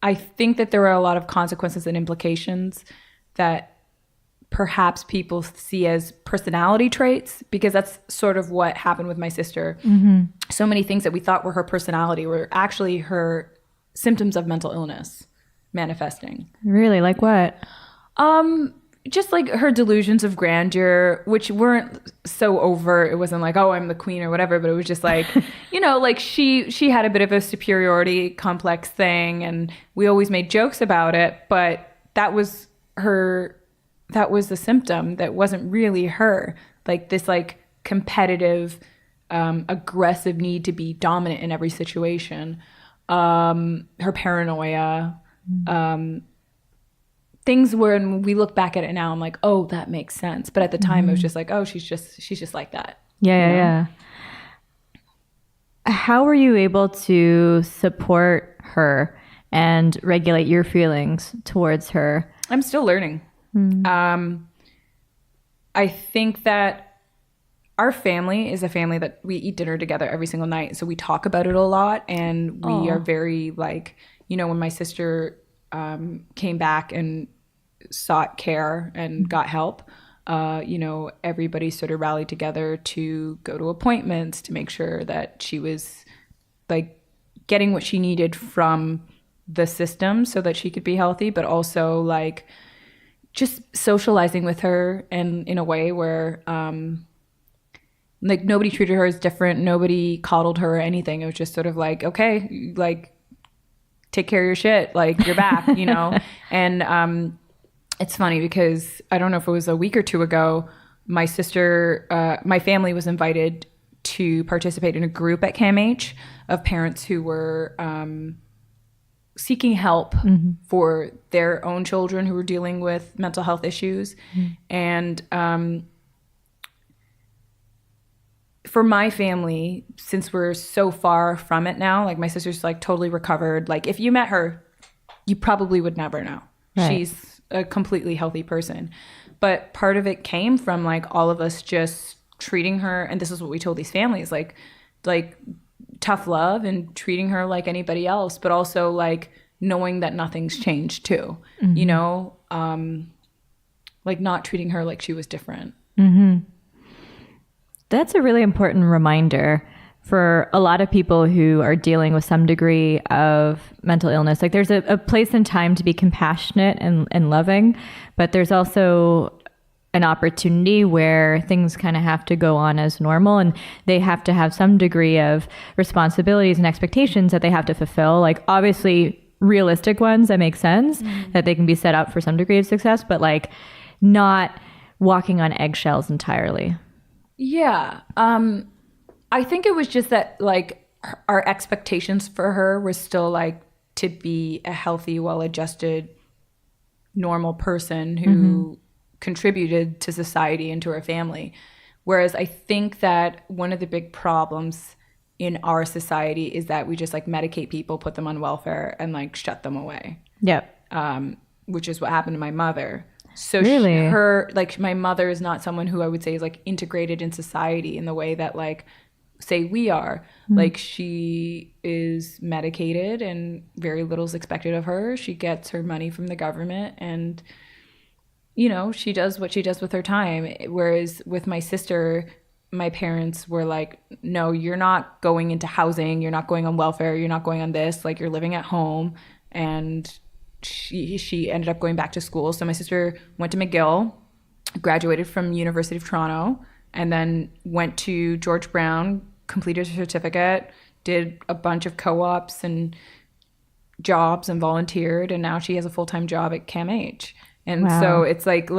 I think that there are a lot of consequences and implications that perhaps people see as personality traits, because that's sort of what happened with my sister. So many things that we thought were her personality were actually her symptoms of mental illness manifesting. Really? Like what? Just like her delusions of grandeur, which weren't so overt. It wasn't like, oh, I'm the queen or whatever, but it was just like, you know, like she had a bit of a superiority complex thing, and we always made jokes about it, but that was the symptom. That wasn't really her. Like this like competitive, aggressive need to be dominant in every situation. Her paranoia, things when we look back at it now, I'm like, oh, that makes sense. But at the time, it was just like, oh, she's just like that. Yeah. How were you able to support her and regulate your feelings towards her? I'm still learning. I think that our family is a family that we eat dinner together every single night. So we talk about it a lot, and we are very like, you know, when my sister came back and sought care and got help, you know, everybody sort of rallied together to go to appointments to make sure that she was like getting what she needed from the system so that she could be healthy, but also like just socializing with her and in a way where like nobody treated her as different, nobody coddled her or anything. It was just sort of like, okay, like take care of your shit, like you're back, you know. And it's funny because I don't know if it was a week or two ago, my sister, my family was invited to participate in a group at CAMH of parents who were seeking help for their own children who were dealing with mental health issues. And for my family, since we're so far from it now, like my sister's like totally recovered. Like if you met her, you probably would never know. Right. She's a completely healthy person. But part of it came from like all of us just treating her, and this is what we told these families, like tough love and treating her like anybody else, but also like knowing that nothing's changed too, you know, like not treating her like she was different. That's a really important reminder for a lot of people who are dealing with some degree of mental illness. Like there's a place and time to be compassionate and loving, but there's also an opportunity where things kind of have to go on as normal, and they have to have some degree of responsibilities and expectations that they have to fulfill. Like obviously realistic ones that make sense, that they can be set up for some degree of success, but like not walking on eggshells entirely. Yeah. I think it was just that like our expectations for her were still like to be a healthy, well-adjusted, normal person who contributed to society and to our family. Whereas I think that one of the big problems in our society is that we just like medicate people, put them on welfare, and like shut them away. Yep. Which is what happened to my mother. So really? My mother is not someone who I would say is like integrated in society in the way that like, say we are. Like she is medicated and very little is expected of her. She gets her money from the government and, you know, she does what she does with her time. Whereas with my sister, my parents were like, no, you're not going into housing. You're not going on welfare. You're not going on this. Like you're living at home. And she ended up going back to school. So my sister went to McGill, graduated from University of Toronto, and then went to George Brown, completed her certificate, did a bunch of co-ops and jobs and volunteered. And now she has a full-time job at CAMH. And so it's like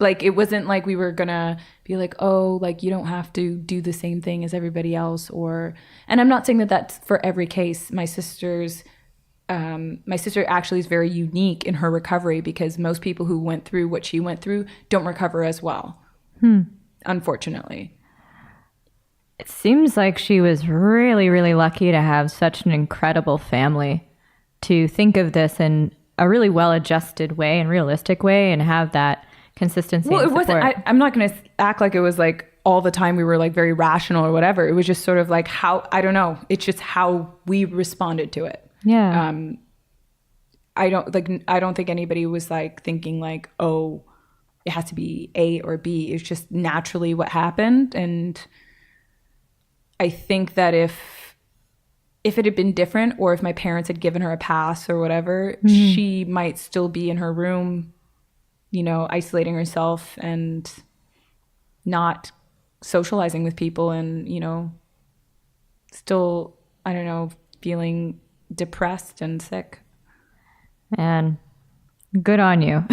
it wasn't like we were gonna be like, oh, like you don't have to do the same thing as everybody else. And I'm not saying that that's for every case. My sister actually is very unique in her recovery because most people who went through what she went through don't recover as well, unfortunately. It seems like she was really, really lucky to have such an incredible family to think of this in a really well-adjusted way and realistic way and have that consistency. Well, and it wasn't, I'm not going to act like it was like all the time we were like very rational or whatever. It was just sort of like how, I don't know. It's just how we responded to it. Yeah. I don't think anybody was like thinking like, oh, it has to be A or B. It's just naturally what happened. And I think that if it had been different, or if my parents had given her a pass or whatever, she might still be in her room, you know, isolating herself and not socializing with people and, you know, still, I don't know, feeling depressed and sick. Man, good on you.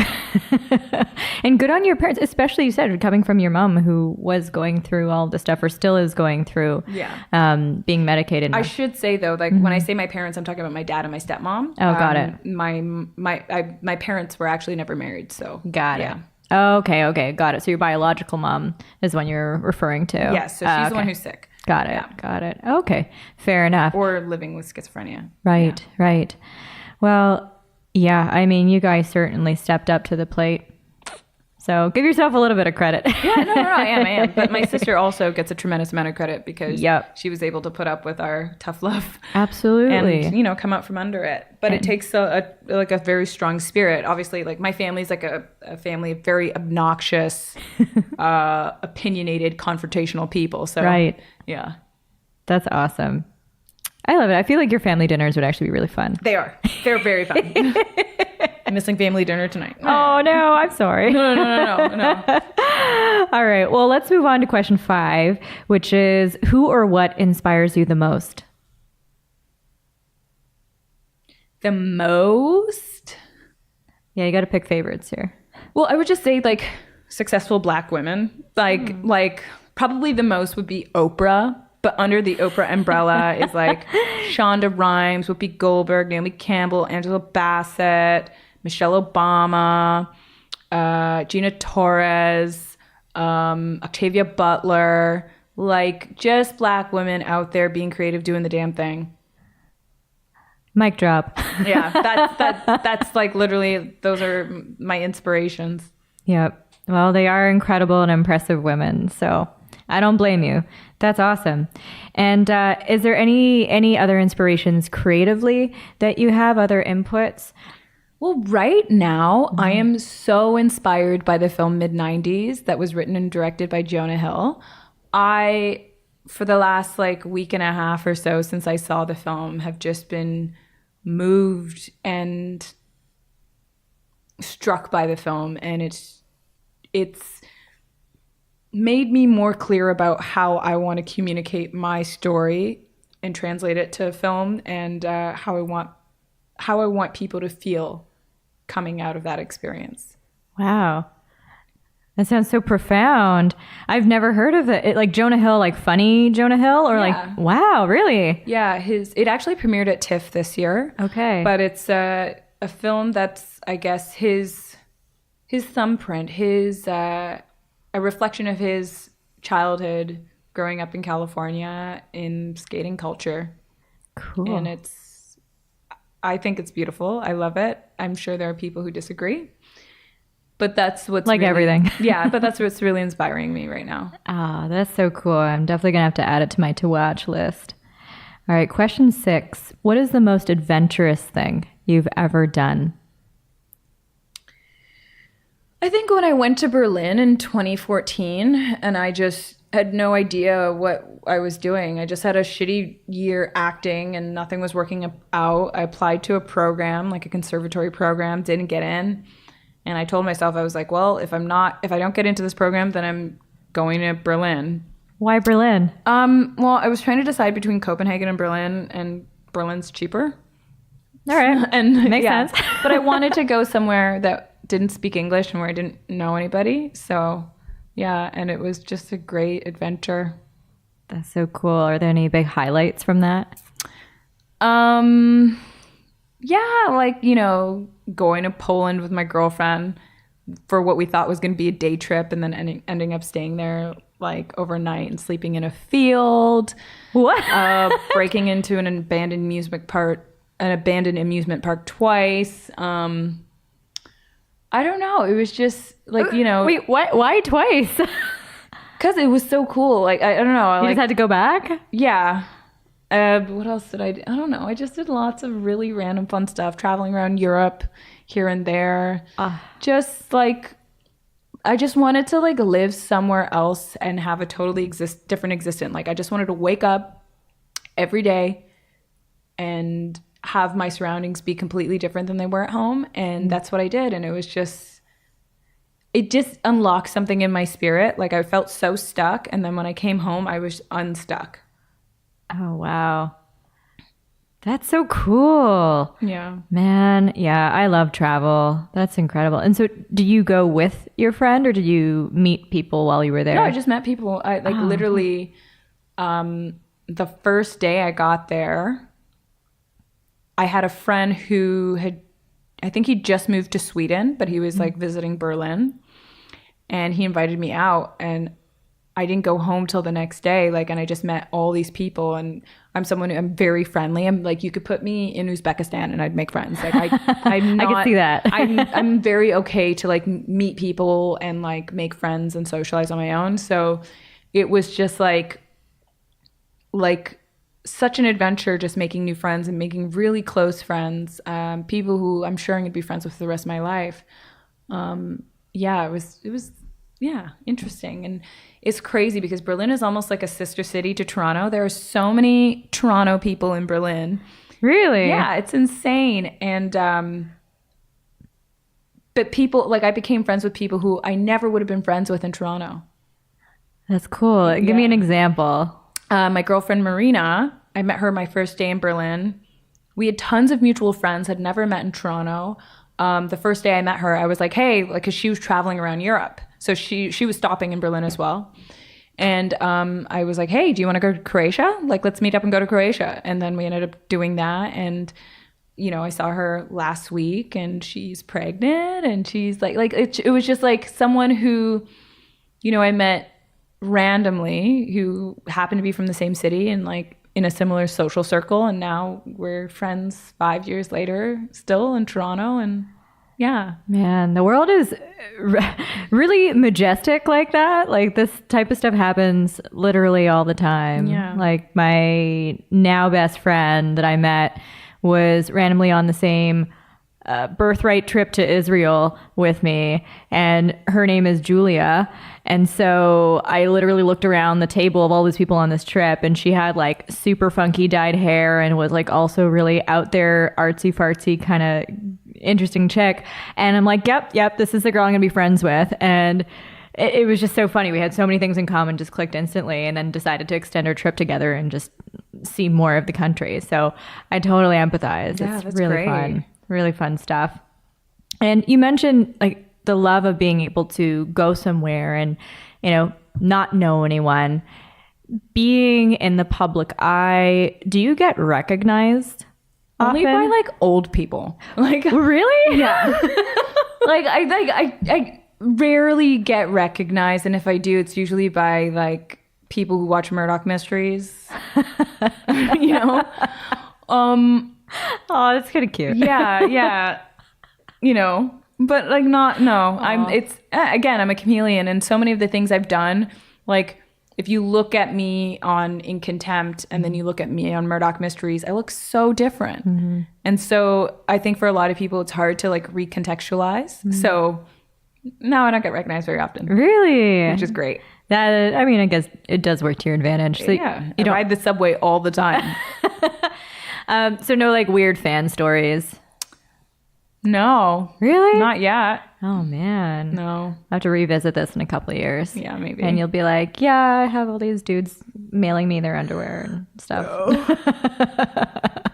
And good on your parents, especially you said coming from your mom who was going through all this stuff or still is going through being medicated. I should say though, like when I say my parents, I'm talking about my dad and my stepmom. Oh, got it. My parents were actually never married, so got it. Oh, okay, got it. So your biological mom is one you're referring to. Yes, so she's the one who's sick. Got it. Okay, fair enough. Or living with schizophrenia. Right. Well, yeah, I mean, you guys certainly stepped up to the plate. So give yourself a little bit of credit. Yeah, no, I am. But my sister also gets a tremendous amount of credit because she was able to put up with our tough love. Absolutely. And, you know, come out from under it. But it takes a very strong spirit. Obviously, like my family's like a family of very obnoxious, opinionated, confrontational people. So, yeah. That's awesome. I love it. I feel like your family dinners would actually be really fun. They are. They're very fun. I'm missing family dinner tonight. Oh, no, I'm sorry. No. All right. Well, let's move on to question 5, which is who or what inspires you the most? The most? Yeah, you got to pick favorites here. Well, I would just say like successful Black women. Like probably the most would be Oprah. But under the Oprah umbrella is like Shonda Rhimes, Whoopi Goldberg, Naomi Campbell, Angela Bassett, Michelle Obama, Gina Torres, Octavia Butler, like just Black women out there being creative, doing the damn thing. Mic drop. Yeah, that's like literally, those are my inspirations. Yep. Well, they are incredible and impressive women, so I don't blame you. That's awesome. And is there any other inspirations creatively that you have, other inputs? Well, right now, I am so inspired by the film Mid-90s that was written and directed by Jonah Hill. I for the last like week and a half or so since I saw the film have just been moved and struck by the film, and it's made me more clear about how I want to communicate my story and translate it to film, and how I want people to feel coming out of that experience. Wow. That sounds so profound. I've never heard of it. Like Jonah Hill, like funny Jonah Hill, or like, wow, really? Yeah, it actually premiered at TIFF this year. Okay. But it's a film that's, I guess, his thumbprint, a reflection of his childhood growing up in California in skating culture. Cool. And I think it's beautiful. I love it. I'm sure there are people who disagree. But that's what's like really, everything. Yeah, but that's what's really inspiring me right now. Ah, that's so cool. I'm definitely going to have to add it to my to-watch list. All right, question 6. What is the most adventurous thing you've ever done? I think when I went to Berlin in 2014 and I just had no idea what I was doing. I just had a shitty year acting and nothing was working out. I applied to a program, like a conservatory program, didn't get in. And I told myself, I was like, well, if I don't get into this program, then I'm going to Berlin. Why Berlin? Well, I was trying to decide between Copenhagen and Berlin, and Berlin's cheaper. All right. And makes sense. But I wanted to go somewhere that didn't speak English and where I didn't know anybody. So yeah, and it was just a great adventure. That's so cool. Are there any big highlights from that? Yeah, like, going to Poland with my girlfriend for what we thought was going to be a day trip, and then ending up staying there like overnight and sleeping in a field. What? Breaking into an abandoned amusement park twice. I don't know. It was just like, Wait, what? Why twice? Because it was so cool. Like, I don't know. You just had to go back? Yeah. What else did I do? I don't know. I just did lots of really random fun stuff, traveling around Europe here and there. Just like, I just wanted to like live somewhere else and have a totally different existence. Like, I just wanted to wake up every day and have my surroundings be completely different than they were at home. And that's what I did. And it just unlocked something in my spirit. Like, I felt so stuck. And then when I came home, I was unstuck. Oh, wow. That's so cool. Yeah. Man, yeah, I love travel. That's incredible. And so do you go with your friend, or did you meet people while you were there? No, I just met people. I literally, the first day I got there, I had a friend who I think he just moved to Sweden, but he was like visiting Berlin, and he invited me out, and I didn't go home till the next day. And I just met all these people, and I'm I'm very friendly. I'm like, you could put me in Uzbekistan and I'd make friends. Like, I'm not, I can see that. I'm very okay to like meet people and like make friends and socialize on my own. So it was just like such an adventure, just making new friends and making really close friends, people who I'm sure I'm gonna be friends with for the rest of my life. Yeah, it was interesting. And it's crazy because Berlin is almost like a sister city to Toronto. There are so many Toronto people in Berlin. Really? Yeah, it's insane. And but people, like, I became friends with people who I never would have been friends with in Toronto. That's cool. Give me an example. My girlfriend Marina, I met her my first day in Berlin. We had tons of mutual friends, had never met in Toronto. The first day I met her, I was like, hey, because she was traveling around Europe. So she was stopping in Berlin as well. And I was like, hey, do you want to go to Croatia? Like, let's meet up and go to Croatia. And then we ended up doing that. And, I saw her last week, and she's pregnant, and she's like it was just like someone who, I met randomly, who happened to be from the same city and like in a similar social circle. And now we're friends 5 years later, still in Toronto. And yeah. Man, the world is really majestic like that. Like, this type of stuff happens literally all the time. Yeah. Like, my now best friend that I met was randomly on the same birthright trip to Israel with me, and her name is Julia. And so I literally looked around the table of all these people on this trip, and she had like super funky dyed hair and was like also really out there, artsy fartsy kind of interesting chick. And I'm like, yep, this is the girl I'm gonna be friends with. And it was just so funny. We had so many things in common, just clicked instantly, and then decided to extend our trip together and just see more of the country. So I totally empathize. Yeah, it's that's really great. fun. Really fun stuff. And you mentioned like the love of being able to go somewhere and, not know anyone. Being in the public eye, do you get recognized Only often? by like old people. Like Really? yeah. I rarely get recognized, and if I do, it's usually by like people who watch Murdoch Mysteries. Oh, that's kind of cute. Yeah. But like I'm a chameleon, and so many of the things I've done, like if you look at me in Contempt and then you look at me on Murdoch Mysteries, I look so different. Mm-hmm. And so I think for a lot of people, it's hard to like recontextualize. Mm-hmm. So no, I don't get recognized very often. Really? Which is great. I guess it does work to your advantage. So yeah. You ride the subway all the time. So no like weird fan stories? No. Really? Not yet. Oh man. No. I have to revisit this in a couple of years. Yeah, maybe. And you'll be like, yeah, I have all these dudes mailing me their underwear and stuff. No.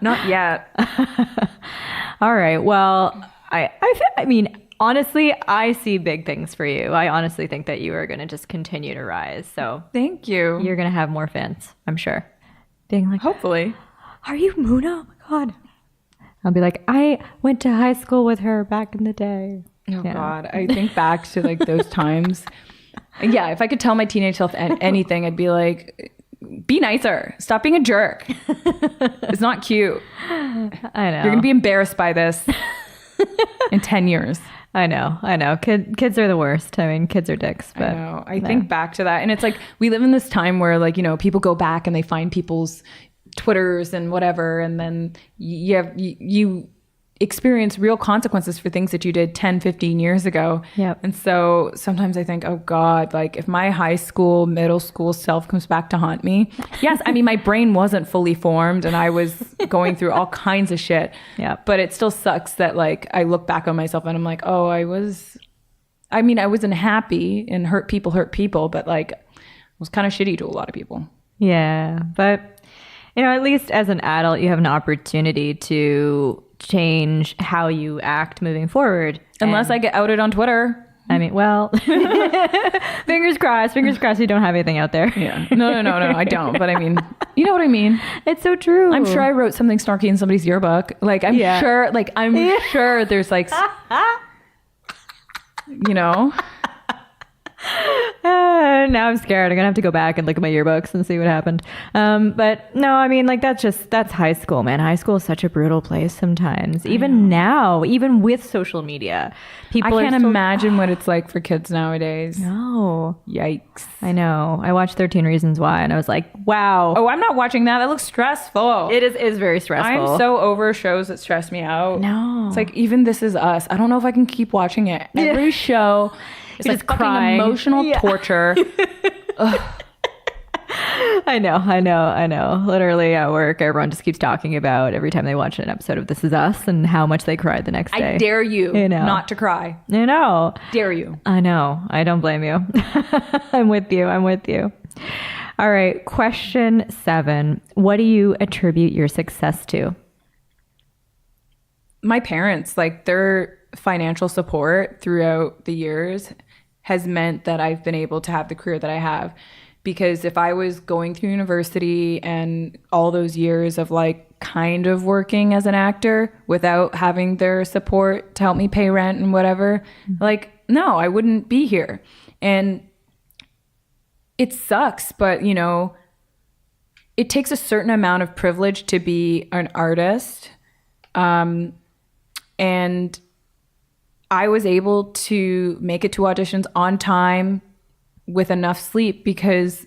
Not yet. All right. Well, I mean, honestly, I see big things for you. I honestly think that you are going to just continue to rise. So thank you. You're going to have more fans, I'm sure. Being like, hopefully. Are you Mouna? Oh my God. I'll be like, I went to high school with her back in the day. Oh God. I think back to like those times. Yeah. If I could tell my teenage self anything, I'd be like, be nicer. Stop being a jerk. It's not cute. I know. You're going to be embarrassed by this in 10 years. I know. Kids are the worst. I mean, kids are dicks. But I know. I think back to that. And it's like, we live in this time where like, people go back and they find people's Twitters and whatever. And then you experience real consequences for things that you did 10, 15 years ago. Yep. And so sometimes I think, oh God, like if my high school, middle school self comes back to haunt me. Yes. I mean, my brain wasn't fully formed and I was going through all kinds of shit. Yeah. But it still sucks that like I look back on myself and I'm like, oh, I wasn't happy, and hurt people, but like it was kind of shitty to a lot of people. Yeah. But at least as an adult, you have an opportunity to change how you act moving forward. Unless I get outed on Twitter. I mean, well, fingers crossed you don't have anything out there. Yeah. No, I don't. But I mean, you know what I mean? It's so true. I'm sure I wrote something snarky in somebody's yearbook. Like, I'm sure there's like, now I'm scared. I'm gonna have to go back and look at my yearbooks and see what happened. But no, I mean, like that's high school, man. High school is such a brutal place sometimes. Even now, even with social media, I can't imagine what it's like for kids nowadays. No, yikes. I know. I watched 13 Reasons Why, and I was like, wow. Oh, I'm not watching that. That looks stressful. It is very stressful. I'm so over shows that stress me out. No, it's like even This Is Us. I don't know if I can keep watching it. Every show. It's like fucking crying. Emotional torture. I know. Literally at work, everyone just keeps talking about every time they watch an episode of This Is Us and how much they cried the next day. I dare you not to cry. I know. Dare you. I know. I don't blame you. I'm with you. All right. Question 7. What do you attribute your success to? My parents, like their financial support throughout the years has meant that I've been able to have the career that I have. Because if I was going through university and all those years of like kind of working as an actor without having their support to help me pay rent and whatever, like, no, I wouldn't be here. And it sucks, but it takes a certain amount of privilege to be an artist. And I was able to make it to auditions on time with enough sleep because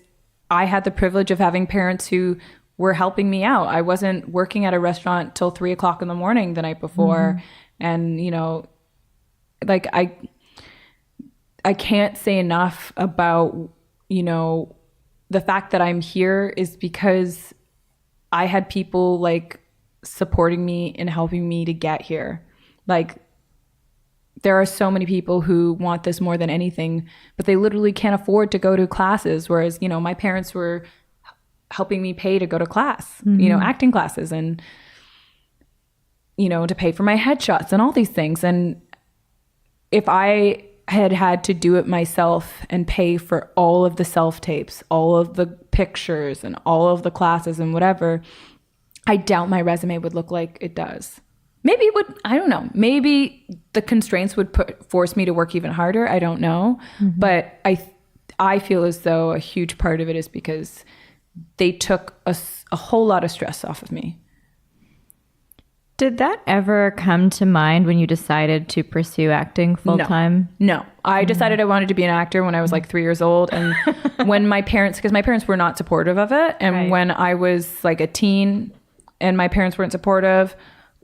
I had the privilege of having parents who were helping me out. I wasn't working at a restaurant till 3:00 in the morning the night before. And, like I can't say enough about, the fact that I'm here is because I had people like supporting me and helping me to get here. Like, there are so many people who want this more than anything, but they literally can't afford to go to classes. Whereas, my parents were helping me pay to go to class, acting classes, and, to pay for my headshots and all these things. And if I had to do it myself and pay for all of the self-tapes, all of the pictures and all of the classes and whatever, I doubt my resume would look like it does. Maybe it would, I don't know. Maybe the constraints would force me to work even harder. I don't know. Mm-hmm. But I feel as though a huge part of it is because they took a whole lot of stress off of me. Did that ever come to mind when you decided to pursue acting full time? No. I decided I wanted to be an actor when I was like 3 years old. And when because my parents were not supportive of it. And when I was like a teen and my parents weren't supportive,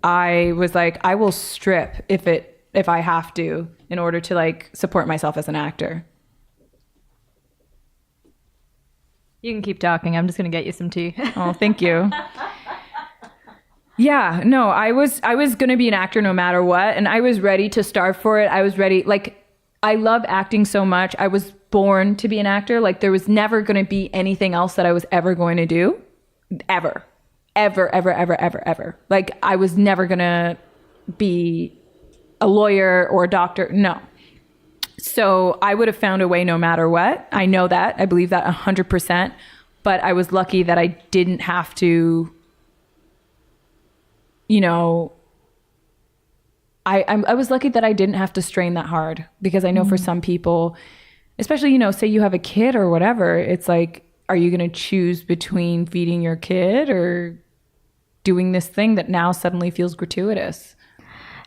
I was like, I will strip if I have to in order to like support myself as an actor. You can keep talking. I'm just going to get you some tea. Oh, thank you. Yeah, no, I was going to be an actor no matter what. And I was ready to starve for it. I was ready. Like, I love acting so much. I was born to be an actor. Like, there was never going to be anything else that I was ever going to do. Ever. Like, I was never going to be a lawyer or a doctor. No. So I would have found a way no matter what. I know that. I believe that 100%. But I was lucky that I didn't have to, I was lucky that I didn't have to strain that hard, because I know for some people, especially, say you have a kid or whatever, it's like, are you going to choose between feeding your kid or doing this thing that now suddenly feels gratuitous?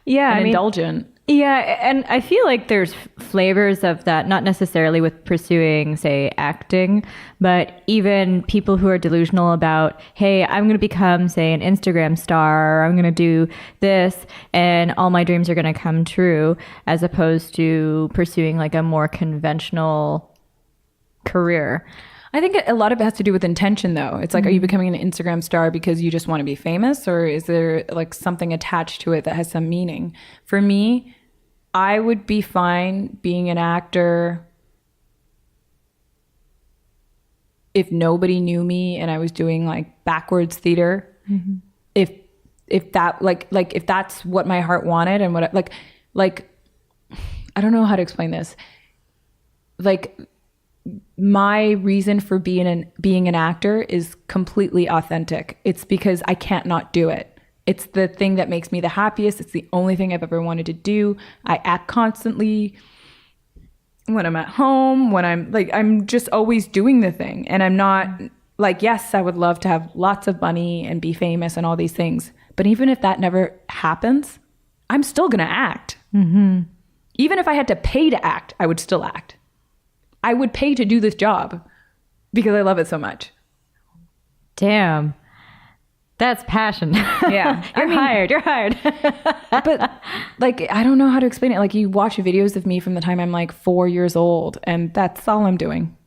Yeah. And indulgent. Yeah. And I feel like there's flavors of that, not necessarily with pursuing, say, acting, but even people who are delusional about, hey, I'm going to become, say, an Instagram star, or I'm going to do this and all my dreams are going to come true, as opposed to pursuing like a more conventional career. I think a lot of it has to do with intention, though. It's like, are you becoming an Instagram star because you just want to be famous, or is there like something attached to it that has some meaning? For me, I would be fine being an actor if nobody knew me and I was doing like backwards theater. Mm-hmm. If that like if that's what my heart wanted and what like I don't know how to explain this. Like, my reason for being an actor is completely authentic. It's because I can't not do it. It's the thing that makes me the happiest. It's the only thing I've ever wanted to do. I act constantly when I'm at home, when I'm just always doing the thing. And I'm not like, yes, I would love to have lots of money and be famous and all these things. But even if that never happens, I'm still going to act. Mm-hmm. Even if I had to pay to act, I would still act. I would pay to do this job because I love it so much. Damn. That's passion. Yeah. You're hired. But like, I don't know how to explain it. Like, you watch videos of me from the time I'm like 4 years old, and that's all I'm doing.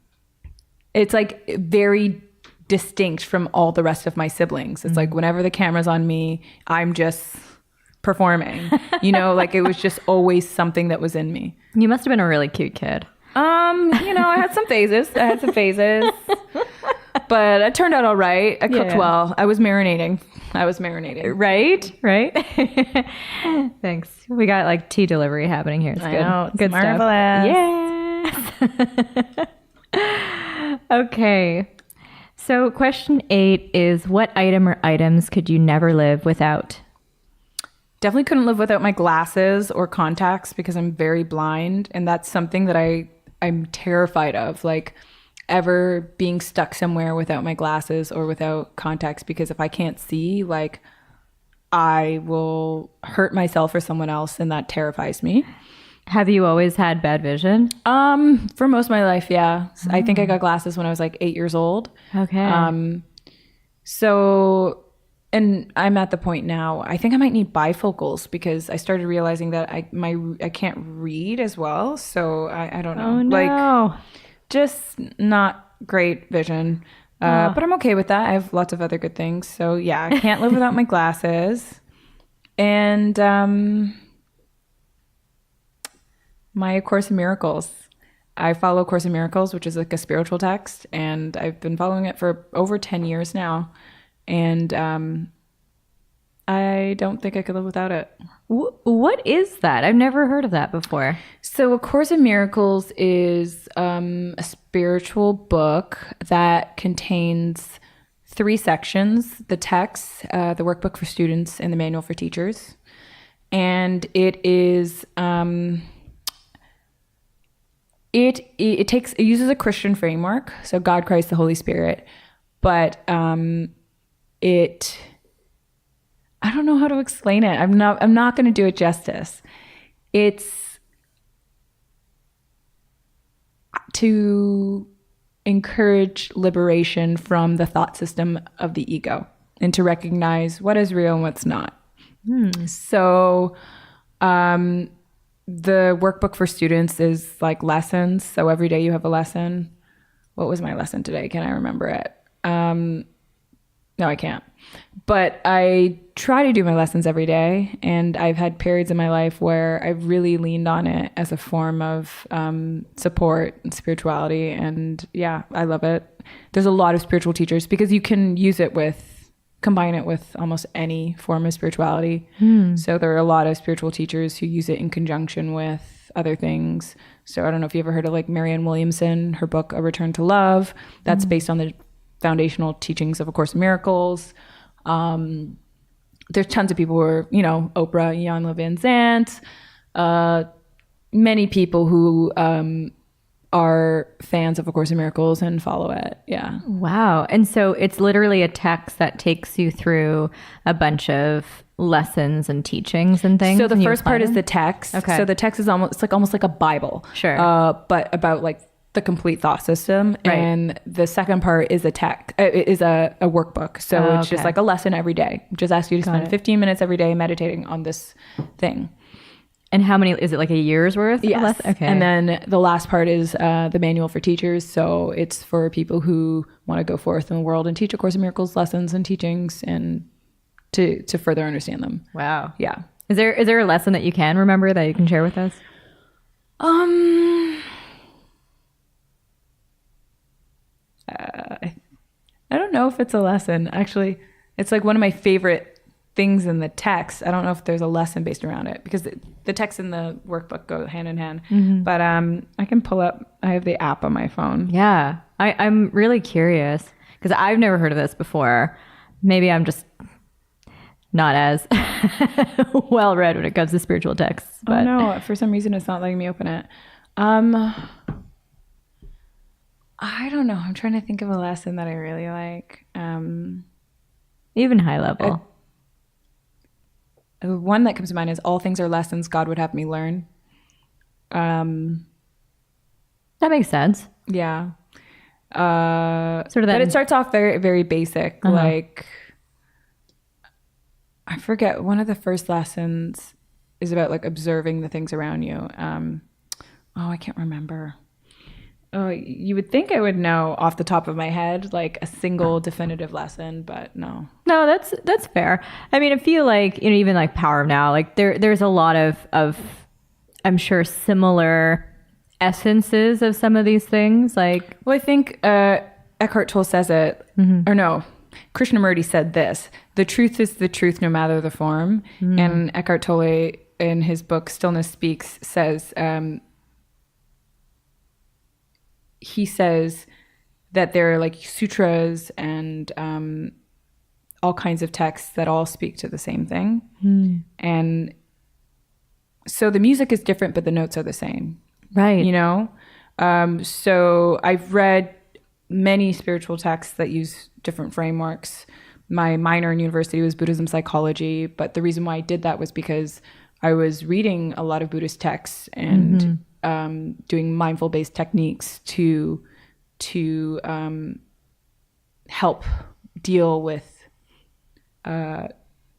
It's like very distinct from all the rest of my siblings. It's like, whenever the camera's on me, I'm just performing, like it was just always something that was in me. You must have been a really cute kid. I had some phases. But it turned out all right. I cooked well. I was marinating. Right. Thanks. We got like tea delivery happening here. It's good. Know, it's good marvelous. Stuff. Yes. Okay. So question 8 is, what item or items could you never live without? Definitely couldn't live without my glasses or contacts, because I'm very blind. And that's something that I'm terrified of. Like, ever being stuck somewhere without my glasses or without contacts, because if I can't see, like, I will hurt myself or someone else, and that terrifies me. Have you always had bad vision? For most of my life, yeah. I think I got glasses when I was like 8 years old. Okay. So, And I'm at the point now, I think I might need bifocals because I started realizing that I can't read as well. So I don't know. Oh, no. Like, just not great vision. But I'm okay with that. I have lots of other good things. So yeah, I can't live without my glasses. And my Course in Miracles. I follow Course in Miracles, which is like a spiritual text. And I've been following it for over 10 years now. And I don't think I could live without it. What is that? I've never heard of that before. So A Course in Miracles is a spiritual book that contains 3 sections: the text, the workbook for students, and the manual for teachers. And it is it uses a Christian framework, so God, Christ, the Holy Spirit, but I don't know how to explain it. I'm not going to do it justice. It's to encourage liberation from the thought system of the ego and to recognize what is real and what's not. So the workbook for students is like lessons. So every day you have a lesson. What was my lesson today? Can I remember it? No, I can't. But I try to do my lessons every day. And I've had periods in my life where I've really leaned on it as a form of support and spirituality. And yeah, I love it. There's a lot of spiritual teachers because you can combine it with almost any form of spirituality. So there are a lot of spiritual teachers who use it in conjunction with other things. So I don't know if you ever heard of like Marianne Williamson, her book, A Return to Love. That's based on the foundational teachings of A Course in Miracles. There's tons of people who are, Oprah, Jan Levin Zant, many people who are fans of A Course in Miracles and follow it. Yeah. Wow. And so it's literally a text that takes you through a bunch of lessons and teachings and things. So the first part is the text. Okay. So the text is almost like a Bible. Sure. But about like the complete thought system. Right. And the second part is a workbook. So it's just like a lesson every day. Just ask you to spend 15 minutes every day meditating on this thing. And how many, is it like a year's worth? Yes. Okay. And then the last part is the manual for teachers. So it's for people who want to go forth in the world and teach A Course in Miracles lessons and teachings and to further understand them. Wow. Yeah. Is there a lesson that you can remember that you can share with us? I don't know if it's a lesson. Actually, it's like one of my favorite things in the text. I don't know if there's a lesson based around it because the text and the workbook go hand in hand. But I can pull up. I have the app on my phone. Yeah. I'm really curious because I've never heard of this before. Maybe I'm just not as well read when it comes to spiritual texts. But. Oh no, for some reason it's not letting me open it. I don't know. I'm trying to think of a lesson that I really like. Even high level. One that comes to mind is all things are lessons God would have me learn. That makes sense. Yeah. Sort of that. But it starts off very, very basic. Like, I forget, one of the first lessons is about like observing the things around you. I can't remember. Oh, you would think I would know off the top of my head, like a single definitive lesson, but no. No, that's fair. I mean, I feel like, even like Power of Now, like there's a lot of I'm sure similar essences of some of these things. Like, well, I think Eckhart Tolle says it, or no, Krishnamurti said this: "The truth is the truth, no matter the form." And Eckhart Tolle, in his book Stillness Speaks, says. He says that there are like sutras and all kinds of texts that all speak to the same thing. And so the music is different, but the notes are the same. right. So I've read many spiritual texts that use different frameworks. My minor in university was Buddhism psychology, but the reason why I did that was because I was reading a lot of Buddhist texts and doing mindful-based techniques to help deal with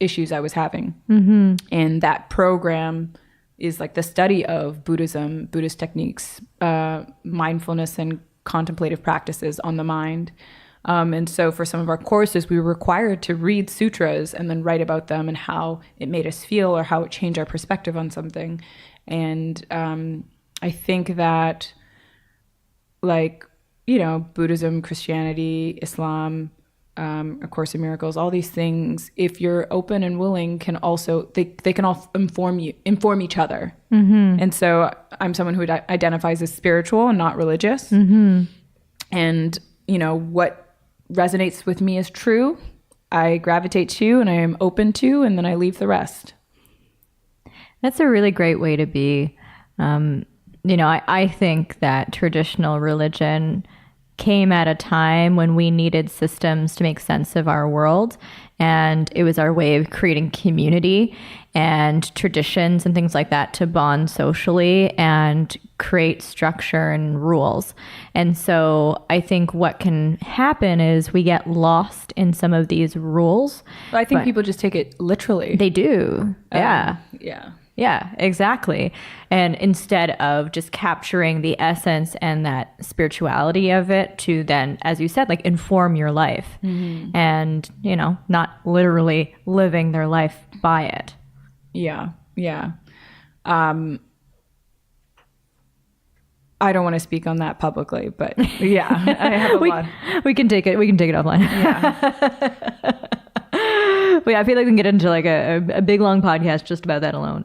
issues I was having. And that program is like the study of Buddhism, Buddhist techniques, mindfulness and contemplative practices on the mind. And so for some of our courses, we were required to read sutras and then write about them and how it made us feel or how it changed our perspective on something. And I think that, like, you know, Buddhism, Christianity, Islam, A Course in Miracles, all these things, if you're open and willing, can also, they can all inform each other. And so I'm someone who identifies as spiritual and not religious. And, you know, what resonates with me as true, I gravitate to and I am open to, and then I leave the rest. That's a really great way to be. You know, I think that traditional religion came at a time when we needed systems to make sense of our world. And it was our way of creating community and traditions and things like that to bond socially and create structure and rules. And so I think what can happen is we get lost in some of these rules. Well, I think people just take it literally. They do. Yeah. Yeah, exactly. And instead of just capturing the essence and that spirituality of it to then, as you said, like inform your life and, you know, not literally living their life by it. Yeah. I don't want to speak on that publicly, but yeah, I have a lot. We can take it offline. Yeah. But yeah, I feel like we can get into like a big long podcast just about that alone.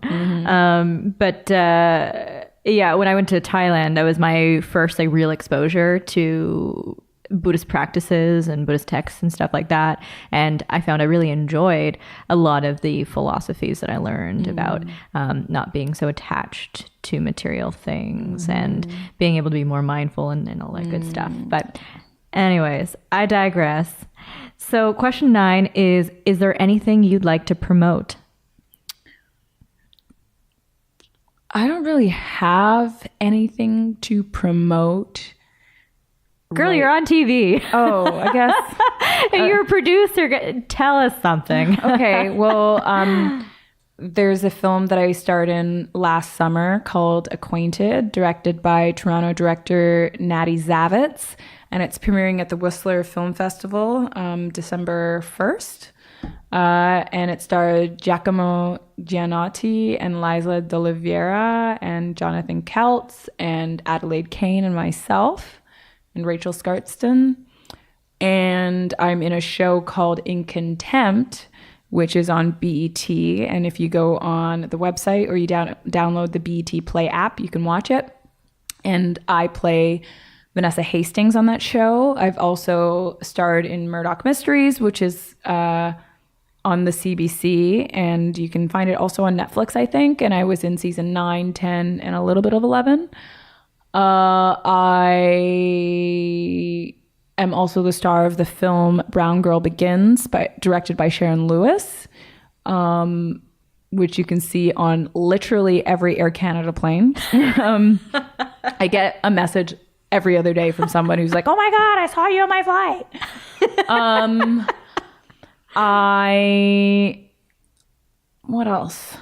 Yeah, when I went to Thailand, that was my first like real exposure to Buddhist practices and Buddhist texts and stuff like that. And I found I really enjoyed a lot of the philosophies that I learned about not being so attached to material things and being able to be more mindful and all that good stuff. But anyways, I digress. So question 9 is there anything you'd like to promote? I don't really have anything to promote. Girl, you're on TV. Oh, I guess. You're a producer. Tell us something. Okay. Well, there's a film that I starred in last summer called Acquainted, directed by Toronto director Natty Zavitz. And it's premiering at the Whistler Film Festival December 1st. And it starred Giacomo Giannotti and Liza d'Oliveira and Jonathan Keltz and Adelaide Kane and myself and Rachel Scartston. And I'm in a show called In Contempt, which is on BET. And if you go on the website or you download the BET Play app, you can watch it. And I play Vanessa Hastings on that show. I've also starred in Murdoch Mysteries, which is on the CBC, and you can find it also on Netflix, I think. And I was in season 9, 10, and a little bit of 11. I am also the star of the film Brown Girl Begins, directed by Sharon Lewis, which you can see on literally every Air Canada plane. I get a message every other day from someone who's like, "Oh my God, I saw you on my flight." What else?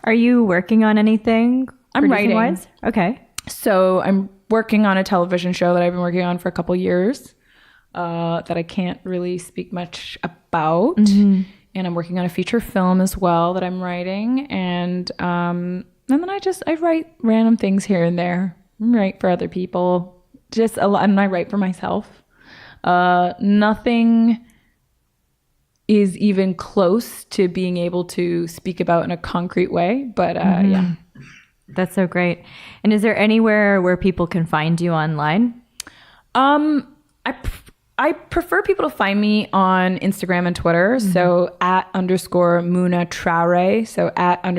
Are you working on anything? I'm writing. Wise? Okay. So I'm working on a television show that I've been working on for a couple years that I can't really speak much about. And I'm working on a feature film as well that I'm writing. And then I write random things here and there. I write for other people, just a lot, and I write for myself. Nothing is even close to being able to speak about in a concrete way, but yeah. That's so great. And is there anywhere where people can find you online? I prefer people to find me on Instagram and Twitter. So @_Mouna Traoré. So @MoUNA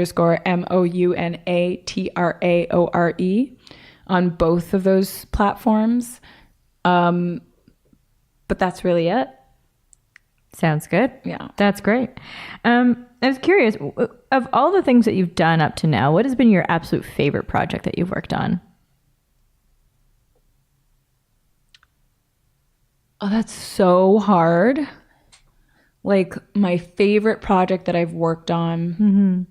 on both of those platforms. But that's really it. Sounds good. Yeah. That's great. I was curious, of all the things that you've done up to now, what has been your absolute favorite project that you've worked on? Oh, that's so hard. like my favorite project that I've worked on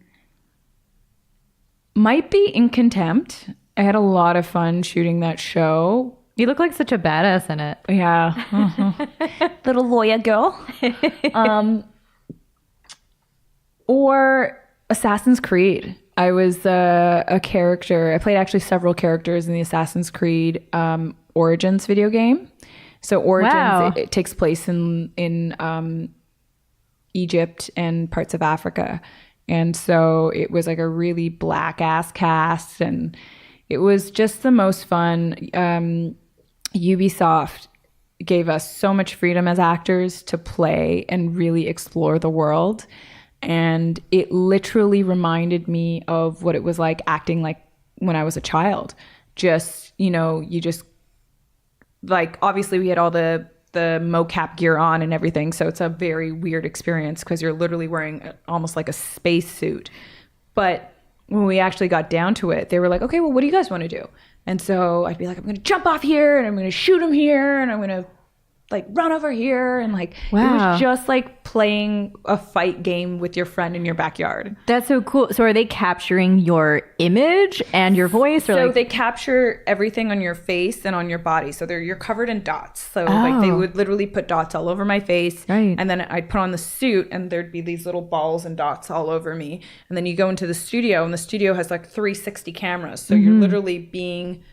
might be In Contempt. I had a lot of fun shooting that show. You look like such a badass in it. Yeah. Little lawyer girl. Or Assassin's Creed. I was a character. I played actually several characters in the Assassin's Creed Origins video game. So Origins, it takes place in Egypt and parts of Africa. And so it was like a really black ass cast, and it was just the most fun. Ubisoft gave us so much freedom as actors to play and really explore the world. And it literally reminded me of what it was like acting like when I was a child. Just, you just, like, obviously we had all the mocap gear on and everything. So it's a very weird experience because you're literally wearing almost like a space suit. But when we actually got down to it, they were like, okay, well, what do you guys want to do? And so I'd be like, I'm going to jump off here and I'm going to shoot him here and I'm going to like run over here. And like, It was just like playing a fight game with your friend in your backyard. That's so cool. So are they capturing your image and your voice? Or so they capture everything on your face and on your body. So you're covered in dots. So like they would literally put dots all over my face. Right. And then I'd put on the suit and there'd be these little balls and dots all over me. And then you go into the studio and the studio has like 360 cameras. So you're literally being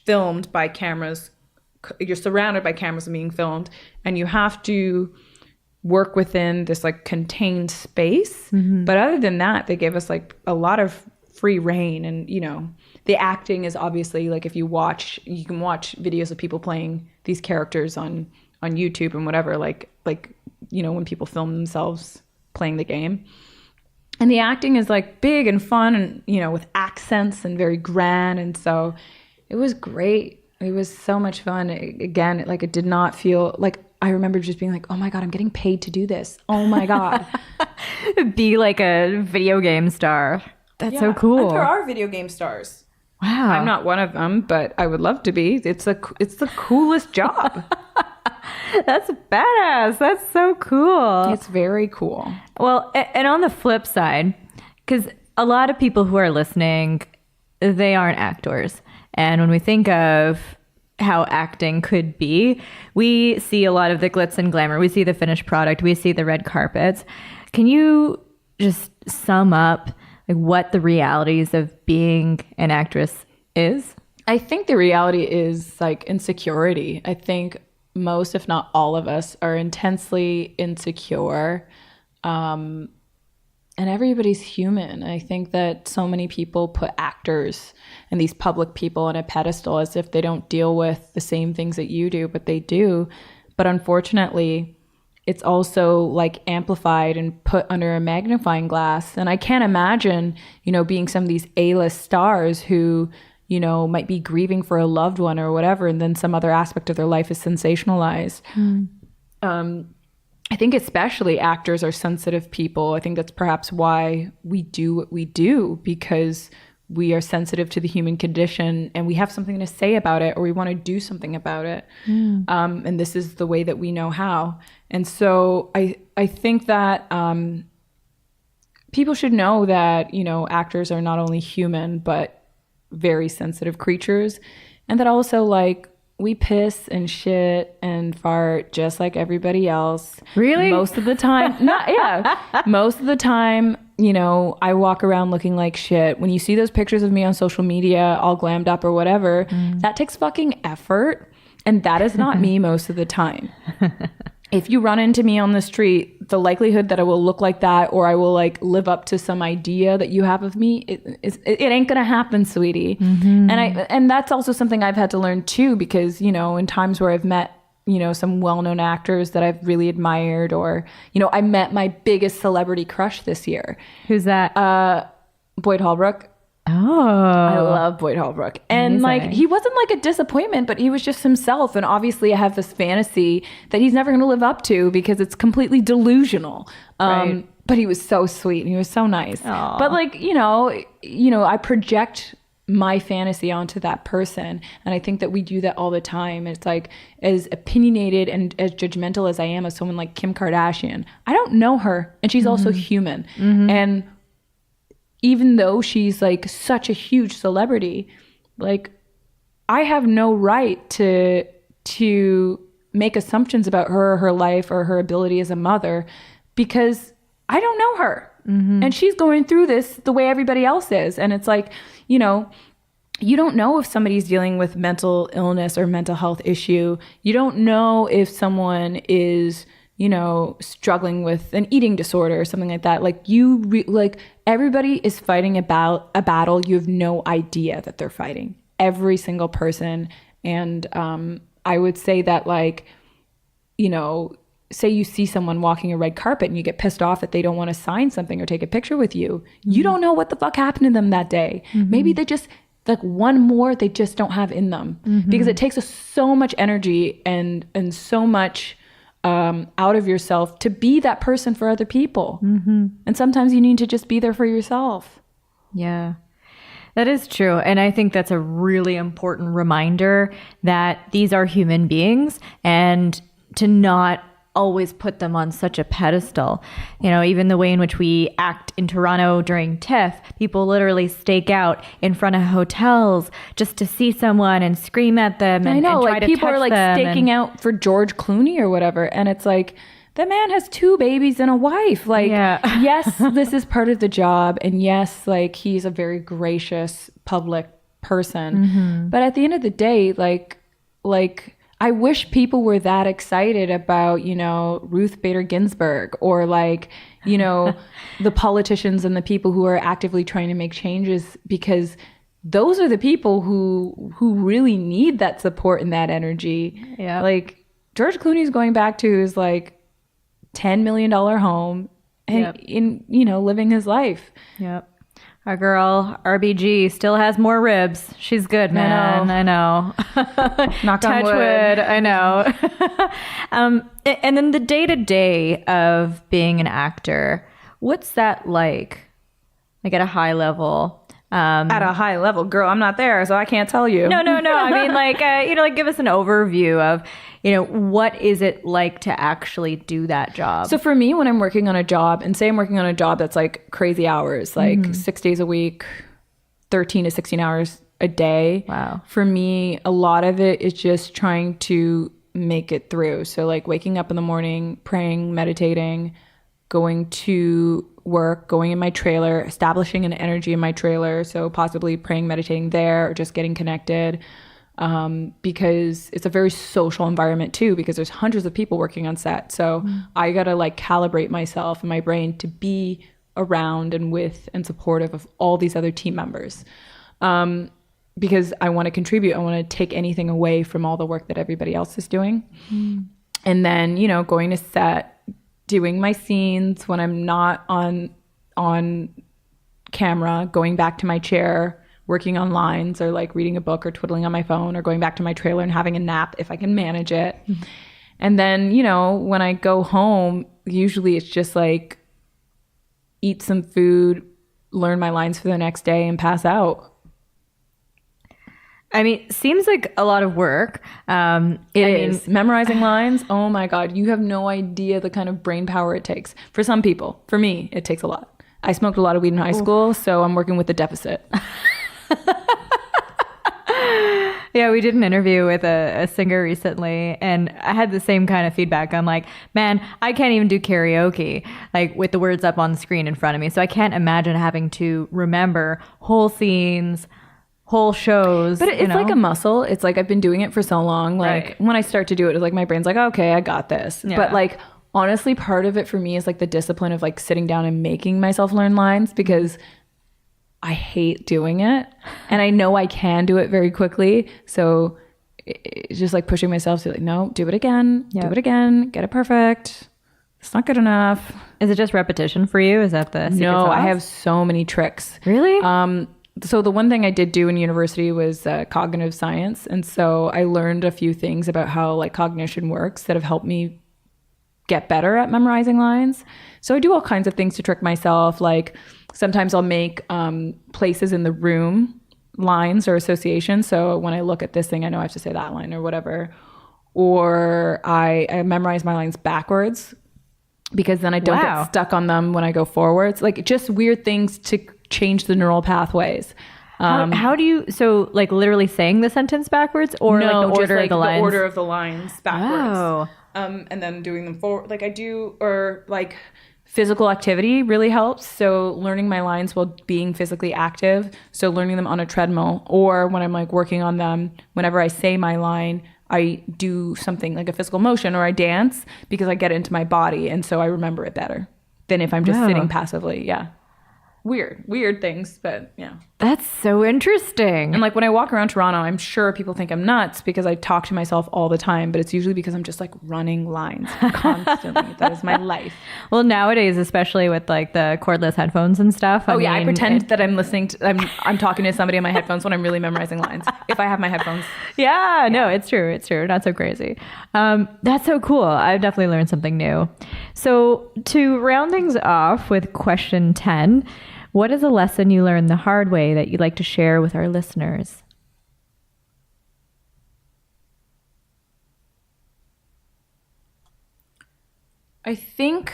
filmed by cameras. You're surrounded by cameras and being filmed, and you have to work within this like contained space. But other than that, they gave us like a lot of free reign. And the acting is obviously like, if you can watch videos of people playing these characters on YouTube and whatever, like when people film themselves playing the game. And the acting is like big and fun and with accents and very grand. And so it was great. It was so much fun. It did not feel like, I remember just being like, oh my God, I'm getting paid to do this. Oh my God. Be like a video game star. That's so cool. And there are video game stars. Wow. I'm not one of them, but I would love to be. It's the coolest job. That's badass. That's so cool. It's very cool. Well, and on the flip side, because a lot of people who are listening, they aren't actors. And when we think of how acting could be, we see a lot of the glitz and glamour. We see the finished product. We see the red carpets. Can you just sum up like what the realities of being an actress is? I think the reality is like insecurity. I think most, if not all of us, are intensely insecure. And everybody's human. I think that so many people put actors and these public people on a pedestal as if they don't deal with the same things that you do, but they do. But unfortunately, it's also like amplified and put under a magnifying glass. And I can't imagine, being some of these A-list stars who, might be grieving for a loved one or whatever, and then some other aspect of their life is sensationalized. I think especially actors are sensitive people. I think that's perhaps why we do what we do, because we are sensitive to the human condition and we have something to say about it, or we want to do something about it. And this is the way that we know how. And so I think that people should know that, actors are not only human, but very sensitive creatures. And that also like, we piss and shit and fart just like everybody else. Really? Most of the time. Most of the time, I walk around looking like shit. When you see those pictures of me on social media, all glammed up or whatever, that takes fucking effort. And that is not me most of the time. If you run into me on the street, the likelihood that I will look like that or I will like live up to some idea that you have of me, it ain't gonna happen, sweetie. And that's also something I've had to learn too, because in times where I've met some well-known actors that I've really admired, or I met my biggest celebrity crush this year. Who's that? Boyd Holbrook. Oh, I love Boyd Holbrook. And amazing. like, he wasn't like a disappointment, but he was just himself. And obviously I have this fantasy that he's never going to live up to because it's completely delusional. But he was so sweet and he was so nice. Aww. But like, I project my fantasy onto that person. And I think that we do that all the time. It's like, as opinionated and as judgmental as I am of someone like Kim Kardashian, I don't know her, and she's also human. And even though she's like such a huge celebrity, like, I have no right to make assumptions about her or her life or her ability as a mother, because I don't know her. And she's going through this the way everybody else is. And it's like, you know, you don't know if somebody's dealing with mental illness or mental health issue. You don't know if someone is, you know, struggling with an eating disorder or something like that. Like, like, everybody is fighting about a battle you have no idea that they're fighting. Every single person. And I would say that, like, you know, say you see someone walking a red carpet and you get pissed off that they don't want to sign something or take a picture with you. You don't know what the fuck happened to them that day. Maybe they just, like, one more they just don't have in them, because it takes so much energy and so much out of yourself to be that person for other people. And sometimes you need to just be there for yourself. Yeah. That is true. And I think that's a really important reminder that these are human beings, and to not always put them on such a pedestal. You know, even the way in which we act in Toronto during TIFF, people literally stake out in front of hotels just to see someone and scream at them. And, I know, and try like, to people touch are like them staking out for George Clooney or whatever. And it's like, the man has 2 babies and a wife. Like, yes, this is part of the job. And yes, like, he's a very gracious public person. But at the end of the day, like, I wish people were that excited about, you know, Ruth Bader Ginsburg, or, like, you know, the politicians and the people who are actively trying to make changes, because those are the people who really need that support and that energy. Yeah. Like, George Clooney's going back to his, like, $10 million home and in, you know, living his life. Yep. Our girl, RBG, still has more ribs. She's good, man. I know. Knock on Touch wood. I know. And then the day-to-day of being an actor, what's that like? Like, at a high level? At a high level, girl, I'm not there, so I can't tell you. No. I mean, like, you know, like, give us an overview of, you know, what is it like to actually do that job? So for me, when I'm working on a job, and say I'm working on a job that's like crazy hours, like 6 days a week, 13 to 16 hours a day. Wow. For me, a lot of it is just trying to make it through. So, like, waking up in the morning, praying, meditating, going to work, going in my trailer, establishing an energy in my trailer. So possibly praying, meditating there, or just getting connected. Because it's a very social environment too, because there's hundreds of people working on set. So I got to, like, calibrate myself and my brain to be around and with and supportive of all these other team members. Because I want to contribute. I want to take anything away from all the work that everybody else is doing. And then, you know, going to set, doing my scenes when I'm not on camera, going back to my chair, working on lines, or, like, reading a book or twiddling on my phone, or going back to my trailer and having a nap if I can manage it. And then, you know, when I go home, usually it's just like eat some food, learn my lines for the next day, and pass out. I mean, seems like a lot of work. It is. Memorizing lines, oh my God, you have no idea the kind of brain power it takes. For some people. For me, it takes a lot. I smoked a lot of weed in high school, so I'm working with the deficit. Yeah, we did an interview with a singer recently, and I had the same kind of feedback. I'm like, man, I can't even do karaoke, like, with the words up on the screen in front of me. So I can't imagine having to remember whole scenes, whole shows. But it's like a muscle. It's like, I've been doing it for so long. Like, when I start to do it, it's like my brain's like, okay, I got this. Yeah. But, like, honestly, part of it for me is, like, the discipline of, like, sitting down and making myself learn lines, because I hate doing it, and I know I can do it very quickly. So it's just, like, pushing myself to, like, no, do it again, do it again, get it perfect. It's not good enough. Is it just repetition for you? Is that the secret No, sauce? I have so many tricks. Really? So the one thing I did do in university was cognitive science. And so I learned a few things about how, like, cognition works that have helped me get better at memorizing lines. So I do all kinds of things to trick myself. Like, sometimes I'll make places in the room, lines or associations. So when I look at this thing, I know I have to say that line or whatever. Or I memorize my lines backwards because then I don't get stuck on them when I go forwards. Like just weird things to change the neural pathways. How do you, so like literally saying the sentence backwards or no, like the order just like of the lines? The order of the lines backwards. Oh. And then doing them forward. Like I do, or like physical activity really helps. So learning my lines while being physically active. So learning them on a treadmill, or when I'm like working on them, whenever I say my line, I do something like a physical motion or I dance because I get it into my body. And so I remember it better than if I'm just sitting passively. Yeah. Weird things, but yeah. That's so interesting. And like when I walk around Toronto, I'm sure people think I'm nuts because I talk to myself all the time, but it's usually because I'm just like running lines constantly. That is my life. Well, nowadays, especially with like the cordless headphones and stuff. I pretend that I'm listening to, I'm talking to somebody on my headphones when I'm really memorizing lines. If I have my headphones. Yeah, no, it's true. Not so crazy. That's so cool. I've definitely learned something new. So to round things off with question 10, what is a lesson you learned the hard way that you'd like to share with our listeners? I think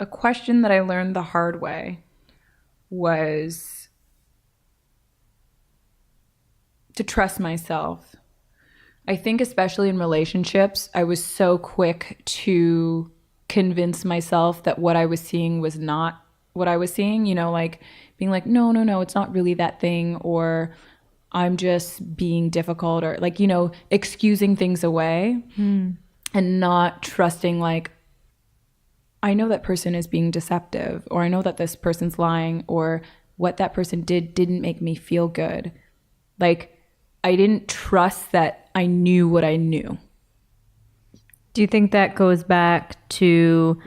a question that I learned the hard way was to trust myself. I think especially in relationships, I was so quick to convince myself that what I was seeing was not what I was seeing, you know, like being like, no, it's not really that thing, or I'm just being difficult, or like, you know, excusing things away and not trusting, like, I know that person is being deceptive, or I know that this person's lying, or what that person didn't make me feel good. Like, I didn't trust that I knew what I knew. Do you think that goes back to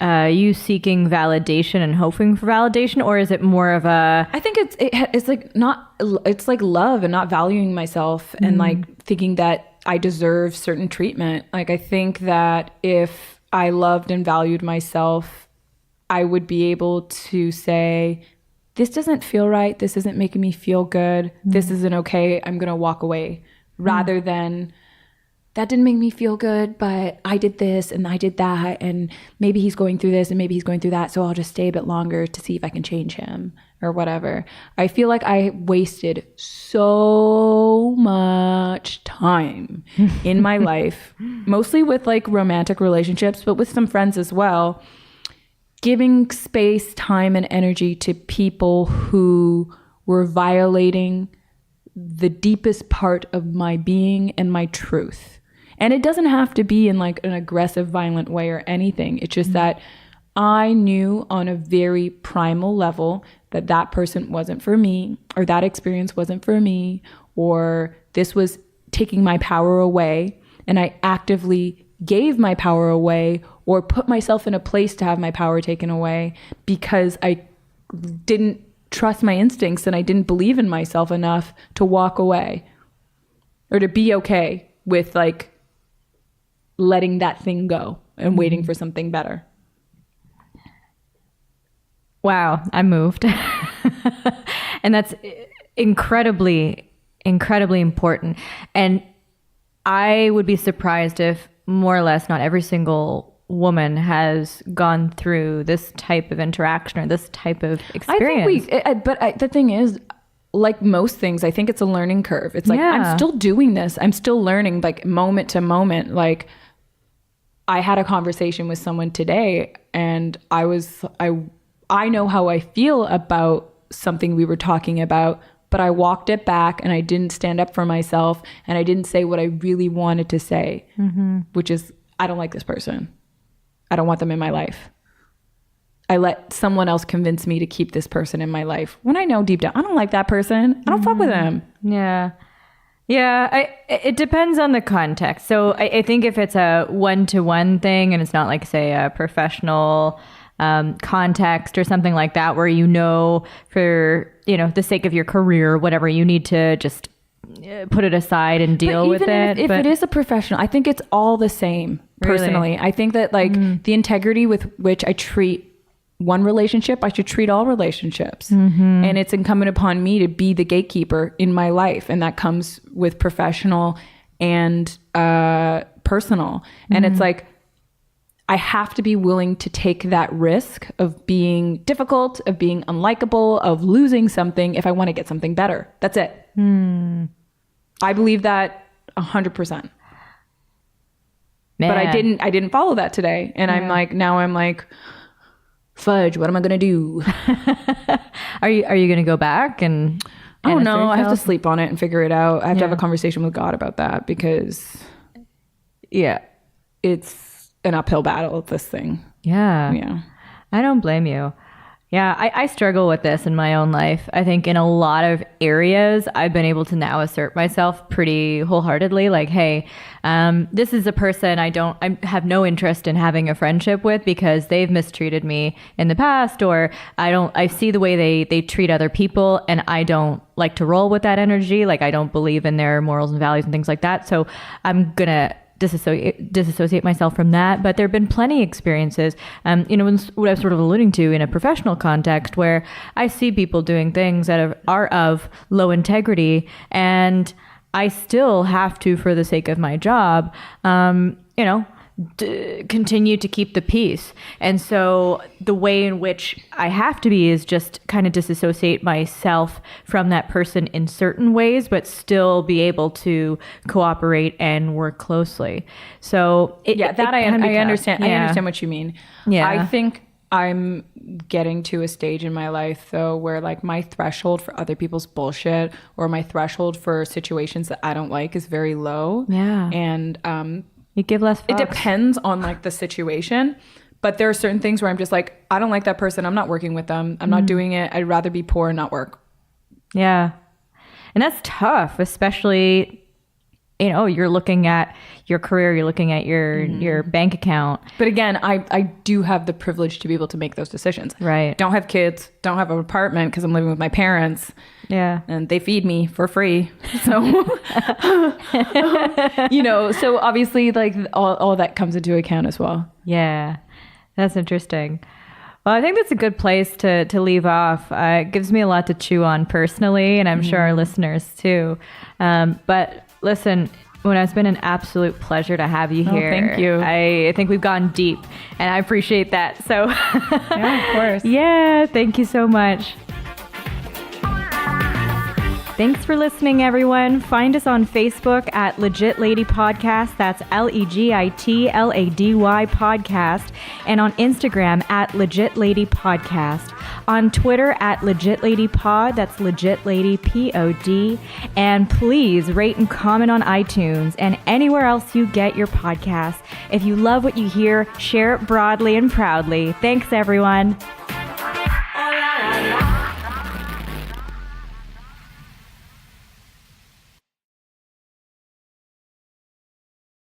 you seeking validation and hoping for validation, or is it more of a? I think it's like not. It's like love and not valuing myself and like thinking that I deserve certain treatment. Like I think that if I loved and valued myself, I would be able to say, "This doesn't feel right. This isn't making me feel good. This isn't okay. I'm gonna walk away," rather than. That didn't make me feel good, but I did this and I did that, and maybe he's going through this and maybe he's going through that, so I'll just stay a bit longer to see if I can change him or whatever. I feel like I wasted so much time in my life, mostly with like romantic relationships, but with some friends as well, giving space, time, and energy to people who were violating the deepest part of my being and my truth. And it doesn't have to be in like an aggressive, violent way or anything. It's just that I knew on a very primal level that that person wasn't for me, or that experience wasn't for me, or this was taking my power away. And I actively gave my power away or put myself in a place to have my power taken away because I didn't trust my instincts and I didn't believe in myself enough to walk away or to be okay with like letting that thing go and waiting for something better. Wow, I'm moved. And that's incredibly, incredibly important. And I would be surprised if more or less not every single woman has gone through this type of interaction or this type of experience. The thing is, like most things, I think it's a learning curve. It's like, I'm still doing this. I'm still learning, like moment to moment. Like I had a conversation with someone today and I know how I feel about something we were talking about, but I walked it back and I didn't stand up for myself and I didn't say what I really wanted to say, which is, I don't like this person. I don't want them in my life. I let someone else convince me to keep this person in my life when I know deep down, I don't like that person. I don't fuck with them. Yeah. Yeah. It depends on the context. So I think if it's a one-to-one thing and it's not like, say, a professional context or something like that, where, you know, for, you know, the sake of your career or whatever, you need to just put it aside and deal with it. If it is a professional, I think it's all the same personally. Really? I think that like the integrity with which I treat one relationship, I should treat all relationships. And it's incumbent upon me to be the gatekeeper in my life. And that comes with professional and personal. And it's like, I have to be willing to take that risk of being difficult, of being unlikable, of losing something if I want to get something better. That's it. I believe that 100%. But I didn't follow that today. And I'm like, fudge, what am I going to do? Are you going to go back and I don't know. I have to sleep on it and figure it out. I have to have a conversation with God about that because it's an uphill battle, this thing. Yeah. I don't blame you. Yeah, I struggle with this in my own life. I think in a lot of areas, I've been able to now assert myself pretty wholeheartedly. Like, hey, this is a person I have no interest in having a friendship with because they've mistreated me in the past, or I see the way they treat other people, and I don't like to roll with that energy. Like, I don't believe in their morals and values and things like that. So I'm gonna disassociate myself from that. But there have been plenty of experiences, what I was sort of alluding to in a professional context, where I see people doing things that are of low integrity, and I still have to, for the sake of my job, continue to keep the peace. And so the way in which I have to be is just kind of disassociate myself from that person in certain ways, but still be able to cooperate and work closely. So I understand. I understand what you mean. Yeah. I think I'm getting to a stage in my life though where like my threshold for other people's bullshit or my threshold for situations that I don't like is very low. Yeah. And you give less fucks. It depends on like the situation, but there are certain things where I'm just like, I don't like that person. I'm not working with them. I'm not doing it. I'd rather be poor and not work. Yeah. And that's tough, especially, you're looking at your career, you're looking at your bank account. But again, I do have the privilege to be able to make those decisions. Right. Don't have kids, don't have an apartment because I'm living with my parents. Yeah. And they feed me for free. So, so obviously like all that comes into account as well. Yeah. That's interesting. Well, I think that's a good place to leave off. It gives me a lot to chew on personally, and I'm sure our listeners too. But listen, Mouna, it's been an absolute pleasure to have you here. Thank you. I think we've gone deep, and I appreciate that. So, yeah, of course. Yeah, thank you so much. Thanks for listening, everyone. Find us on Facebook at Legit Lady Podcast. That's LEGITLADY Podcast. And on Instagram at Legit Lady Podcast. On Twitter at Legit Lady Pod. That's Legit Lady POD. And please rate and comment on iTunes and anywhere else you get your podcasts. If you love what you hear, share it broadly and proudly. Thanks, everyone.